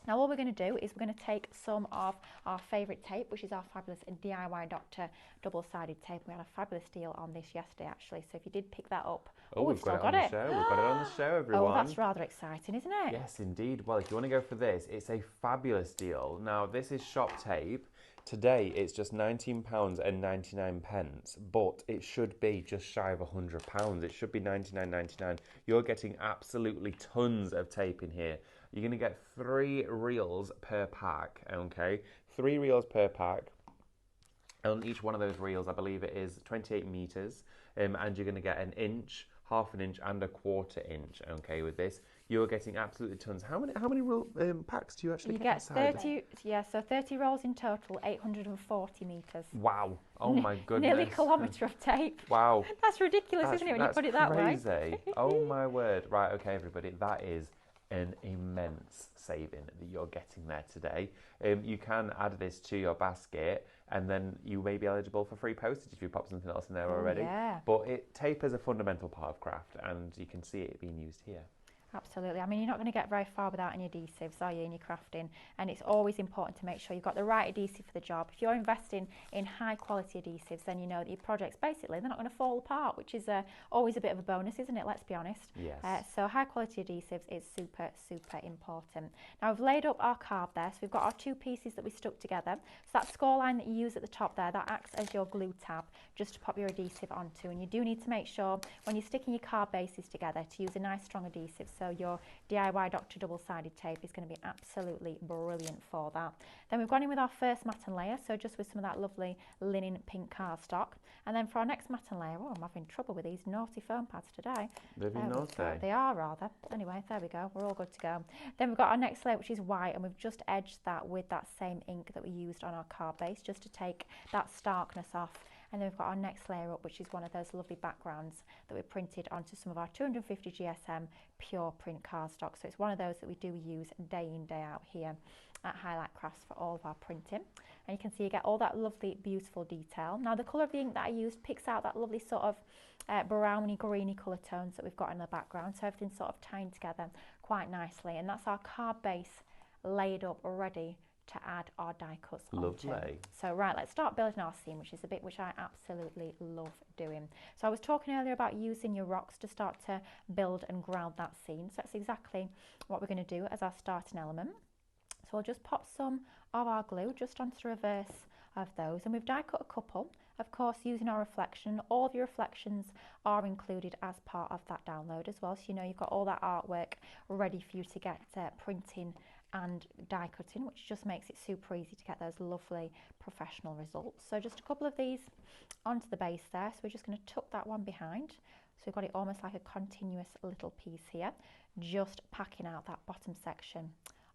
Now all we're going to do is we're going to take some of our favourite tape, which is our fabulous DIY Doctor double-sided tape. We had a fabulous deal on this yesterday actually, so if you did pick that up, we've still got it on the show. We've got it on the show, everyone. Oh, that's rather exciting, isn't it? Yes, indeed. Well, if you want to go for this, it's a fabulous deal. Now, this is shop tape. Today, it's just £19.99, but it should be just shy of £100. It should be £99.99. You're getting absolutely tons of tape in here. You're going to get 3 reels per pack, okay? 3 reels per pack. On each one of those reels, I believe it is 28 metres, and you're going to get an inch, half an inch, and a quarter inch, okay, with this. You're getting absolutely tons. How many packs do you actually get? You get 30, yeah, so 30 rolls in total, 840 metres. Wow. Oh my goodness. Nearly a kilometre of tape. Wow. That's ridiculous, isn't it, when you put it that way? That's crazy. Oh my word. Right, okay, everybody, that is an immense saving that you're getting there today. You can add this to your basket, and then you may be eligible for free postage if you pop something else in there already. Yeah. But tape is a fundamental part of craft, and you can see it being used here. Absolutely. I mean, you're not going to get very far without any adhesives, are you, in your crafting? And it's always important to make sure you've got the right adhesive for the job. If you're investing in high quality adhesives, then you know that your projects, basically, they're not going to fall apart, which is always a bit of a bonus, isn't it? Let's be honest. Yes. So high quality adhesives is super, super important. Now, we've laid up our card there. So we've got our 2 pieces that we stuck together. So that score line that you use at the top there, that acts as your glue tab, just to pop your adhesive onto. And you do need to make sure when you're sticking your card bases together to use a nice strong adhesive. So your DIY Doctor double-sided tape is going to be absolutely brilliant for that. Then we've gone in with our first matten layer, so just with some of that lovely linen pink cardstock. And then for our next matten layer, oh, I'm having trouble with these naughty foam pads today. They're naughty. They are rather. Anyway, there we go. We're all good to go. Then we've got our next layer, which is white, and we've just edged that with that same ink that we used on our card base, just to take that starkness off. And then we've got our next layer up, which is one of those lovely backgrounds that we printed onto some of our 250 GSM pure print cardstock. So it's one of those that we do use day in, day out here at Highlight Crafts for all of our printing. And you can see you get all that lovely, beautiful detail. Now, the colour of the ink that I used picks out that lovely sort of browny, greeny colour tones that we've got in the background. So everything's sort of tying together quite nicely. And that's our card base laid up ready to add our die cuts onto. Lovely. So right, let's start building our scene, which is the bit which I absolutely love doing. So I was talking earlier about using your rocks to start to build and ground that scene. So that's exactly what we're going to do as our starting element. So I'll just pop some of our glue just onto the reverse of those, and we've die cut a couple, of course, using our reflection. All of your reflections are included as part of that download as well, so you know you've got all that artwork ready for you to get printing and die cutting, which just makes it super easy to get those lovely professional results. So just a couple of these onto the base there. So we're just going to tuck that one behind. So we've got it almost like a continuous little piece here, just packing out that bottom section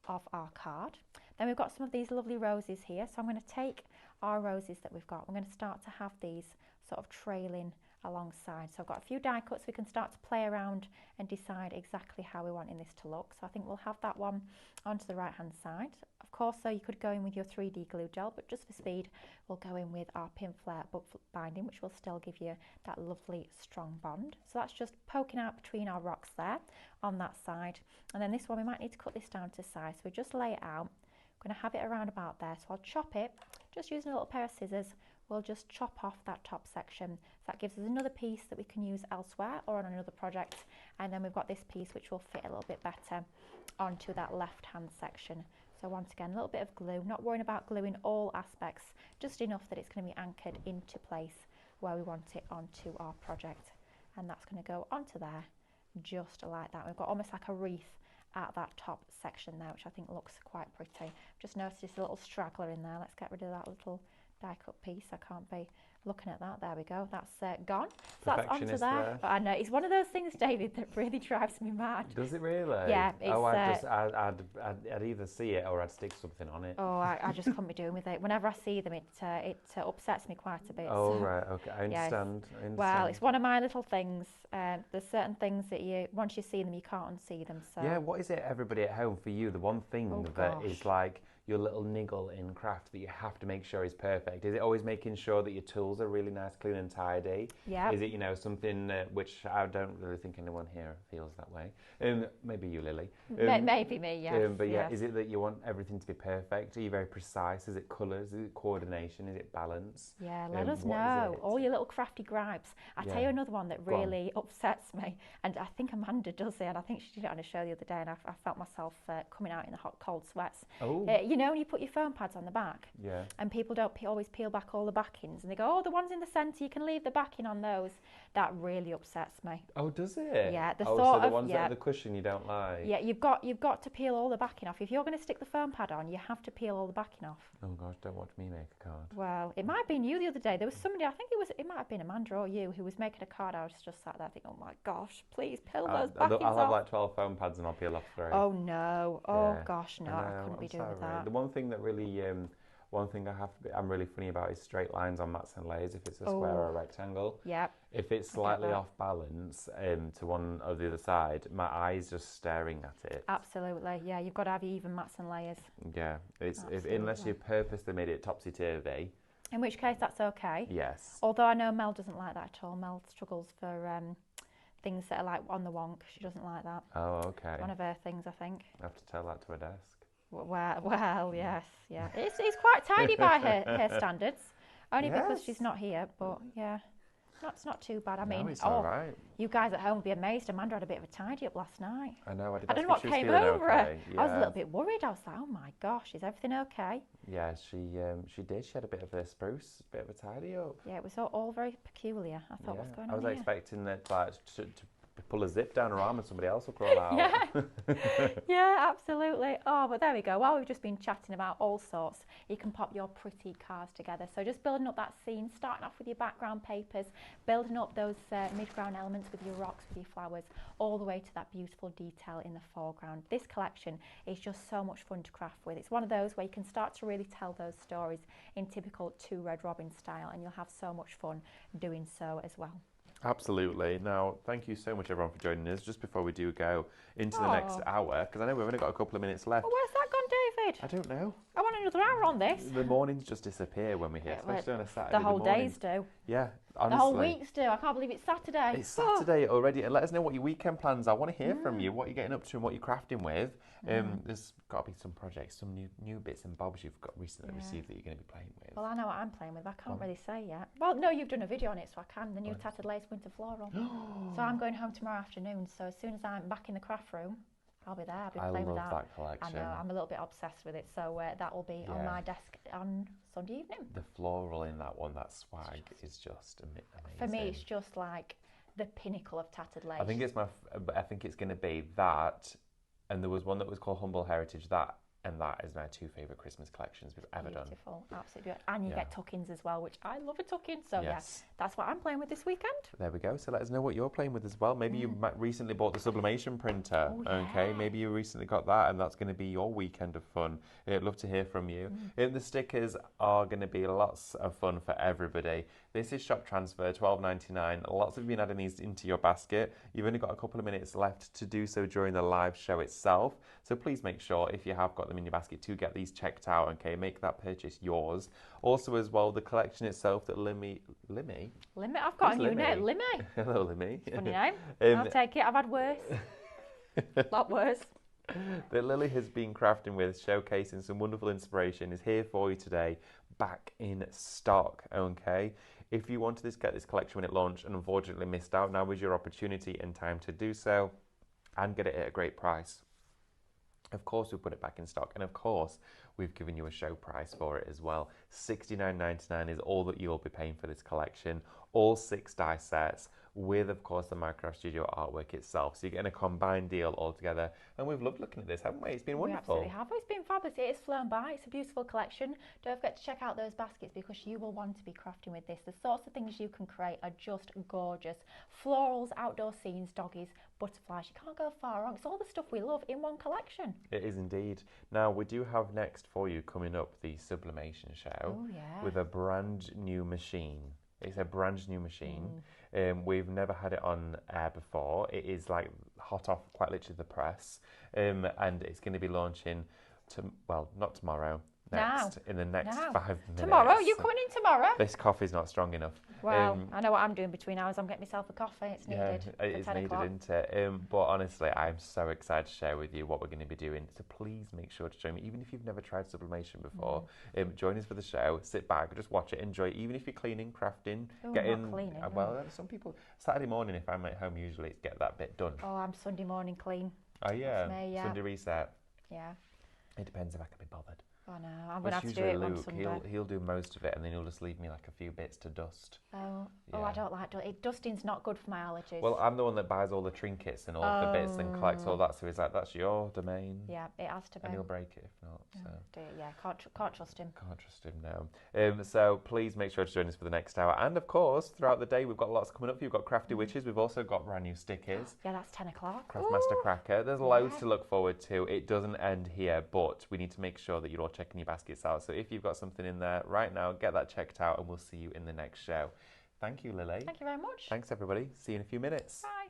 of our card. Then we've got some of these lovely roses here. So I'm going to take our roses that we've got. We're going to start to have these sort of trailing alongside. So I've got a few die cuts. We can start to play around and decide exactly how we want this to look. So I think we'll have that one onto the right hand side. Of course, so you could go in with your 3D glue gel, but just for speed, we'll go in with our pin flare book binding, which will still give you that lovely strong bond. So that's just poking out between our rocks there on that side. And then this one, we might need to cut this down to size. So we just lay it out. I'm going to have it around about there. So I'll chop it, just using a little pair of scissors. We'll just chop off that top section. So that gives us another piece that we can use elsewhere or on another project. And then we've got this piece which will fit a little bit better onto that left-hand section. So once again, a little bit of glue, not worrying about gluing all aspects, just enough that it's going to be anchored into place where we want it onto our project. And that's going to go onto there, just like that. We've got almost like a wreath at that top section there, which I think looks quite pretty. Just noticed this little straggler in there. Let's get rid of that little die cut piece. I can't be looking at that. There we go. That's gone. So that's onto there. But I know it's one of those things, David, that really drives me mad. Does it really? Yeah. It's, I'd either see it or I'd stick something on it. Oh, I just couldn't be doing with it. Whenever I see them, it upsets me quite a bit. Oh, so, right. Okay. I understand. Yes. I understand. Well, it's one of my little things. There's certain things that once you see them, you can't unsee them. So yeah. What is it, everybody at home, for you? The one thing is like, your little niggle in craft that you have to make sure is perfect? Is it always making sure that your tools are really nice, clean and tidy? Yeah. Is it, you know, something which I don't really think anyone here feels that way? Maybe you, Lily. Maybe me, yes. But yeah, is it that you want everything to be perfect? Are you very precise? Is it colours? Is it coordination? Is it balance? Yeah, let us know. All your little crafty gripes. I tell you another one that really upsets me, and I think Amanda does it, and I think she did it on a show the other day, and I felt myself coming out in the hot, cold sweats. Oh. You know when you put your foam pads on the back? Yeah. And people don't always peel back all the backings, and they go, oh, the ones in the centre, you can leave the backing on those. That really upsets me. Oh, does it? Yeah. So the ones that are the cushion you don't like? Yeah, you've got to peel all the backing off. If you're going to stick the foam pad on, you have to peel all the backing off. Oh gosh, don't watch me make a card. Well, it might have been you the other day. There was somebody, I think it might have been Amanda or you, who was making a card. I was just sat there thinking, oh my gosh, please peel those backings I'll off. have like 12 foam pads and I'll peel off 3. Oh no, gosh, no, I couldn't be doing that. The one thing that really, I'm really funny about is straight lines on mats and layers, if it's a square or a rectangle. Yep. If it's slightly off balance to one or the other side, my eye's just staring at it. Absolutely, yeah, you've got to have even mats and layers. Yeah, unless you purposely made it topsy-turvy. In which case, that's okay. Yes. Although I know Mel doesn't like that at all. Mel struggles for things that are like on the wonk. She doesn't like that. Oh, okay. One of her things, I think. I have to tell that to her desk. Well, yes, yeah. It's quite tidy by her standards. Only because she's not here, but yeah. It's not too bad. I mean, it's all right. You guys at home will be amazed. Amanda had a bit of a tidy up last night. I know. I don't know what came over her. I was a little bit worried. I was like, oh my gosh, is everything okay? Yeah, she did. She had a bit of a spruce, a bit of a tidy up. Yeah, it was all very peculiar. I thought, what's going on here? I was expecting that to pull a zip down her arm and somebody else will crawl out. Yeah, absolutely. Oh, but there we go. While we've just been chatting about all sorts, you can pop your pretty cards together. So just building up that scene, starting off with your background papers, building up those mid-ground elements with your rocks, with your flowers, all the way to that beautiful detail in the foreground. This collection is just so much fun to craft with. It's one of those where you can start to really tell those stories in typical 2 Red Robin style, and you'll have so much fun doing so as well. Absolutely. Now, thank you so much, everyone, for joining us. Just before we do go into the next hour, because I know we've only got a couple of minutes left. Well, where's that gone, David? I don't know. I want another hour on this. The mornings just disappear when we're here, especially on a Saturday. The whole days do. Yeah, honestly. The whole weeks do. I can't believe it's Saturday. It's Saturday already, and let us know what your weekend plans are. I want to hear from you, what you're getting up to and what you're crafting with. There's got to be some projects, some new bits and bobs you've got recently received that you're going to be playing with. Well, I know what I'm playing with. I can't really say yet. Well, no, you've done a video on it, so I can. The new Tattered Lace Winter Floral. So I'm going home tomorrow afternoon, so as soon as I'm back in the craft room, I'll be there. I'll be playing with that. I love that collection. I know, I'm a little bit obsessed with it, so that will be on my desk on Sunday evening. The floral in that one, that swag is just amazing. For me, it's just like the pinnacle of tattered lace. I think it's going to be that, and there was one that was called Humble Heritage, and that is my 2 favourite Christmas collections we've ever done. Beautiful, absolutely. And you get tuck-ins as well, which I love a tuck-in. So yes, that's what I'm playing with this weekend. There we go. So let us know what you're playing with as well. Maybe you recently bought the sublimation printer. Okay, maybe you recently got that, and that's going to be your weekend of fun. I'd love to hear from you. The stickers are going to be lots of fun for everybody. This is shop transfer, $12.99. Lots of you been adding these into your basket. You've only got a couple of minutes left to do so during the live show itself. So please make sure, if you have got them in your basket, to get these checked out, okay? Make that purchase yours. Also as well, the collection itself that Limmy? I've got a new name, Limmy. Hello, Limmy. Funny name. I'll take it. I've had worse. A lot worse. That Lily has been crafting with, showcasing some wonderful inspiration, is here for you today, back in stock, okay? If you wanted to get this collection when it launched and unfortunately missed out, now is your opportunity and time to do so and get it at a great price. Of course, we put it back in stock, and of course, we've given you a show price for it as well. $69.99 is all that you'll be paying for this collection. All 6 die sets with, of course, the Minecraft Studio artwork itself. So you're getting a combined deal altogether. And we've loved looking at this, haven't we? It's been wonderful. We absolutely have. It's been fabulous. It has flown by. It's a beautiful collection. Don't forget to check out those baskets because you will want to be crafting with this. The sorts of things you can create are just gorgeous. Florals, outdoor scenes, doggies, butterflies. You can't go far wrong. It's all the stuff we love in one collection. It is indeed. Now, we do have next for you coming up the sublimation show with a brand new machine. It's a brand new machine. We've never had it on air before. It is like hot off quite literally the press. And it's going to be launching well, not tomorrow. Next, in the next 5 minutes. Tomorrow? You coming in tomorrow? This coffee's not strong enough. Well, I know what I'm doing between hours. I'm getting myself a coffee. It's needed. Yeah, it is needed, isn't it? But honestly, I'm so excited to share with you what we're going to be doing. So please make sure to join me. Even if you've never tried sublimation before, join us for the show. Sit back, just watch it, enjoy it. Even if you're cleaning, crafting, not cleaning. Well, some people, Saturday morning, if I'm at home, usually it's get that bit done. Oh, I'm Sunday morning clean. Oh, yeah. Me, yeah. Sunday reset. Yeah. It depends if I can be bothered. Oh no, I'm going to have to do it on Sunday. He'll do most of it and then he'll just leave me like a few bits to dust. Oh, I don't like dusting's not good for my allergies. Well, I'm the one that buys all the trinkets and all the bits and collects all that, so he's like, that's your domain. Yeah, it has to be. And he'll break it if not. So. Yeah, can't trust him. Can't trust him, no. So please make sure to join us for the next hour. And of course, throughout the day, we've got lots coming up. You've got Crafty Witches. We've also got brand new stickers. Yeah, that's 10 o'clock. Craftmaster Cracker. There's loads to look forward to. It doesn't end here, but we need to make sure that you're all checking your baskets out. So if you've got something in there right now, get that checked out and we'll see you in the next show. Thank you, Lily. Thank you very much. Thanks, everybody. See you in a few minutes. Bye.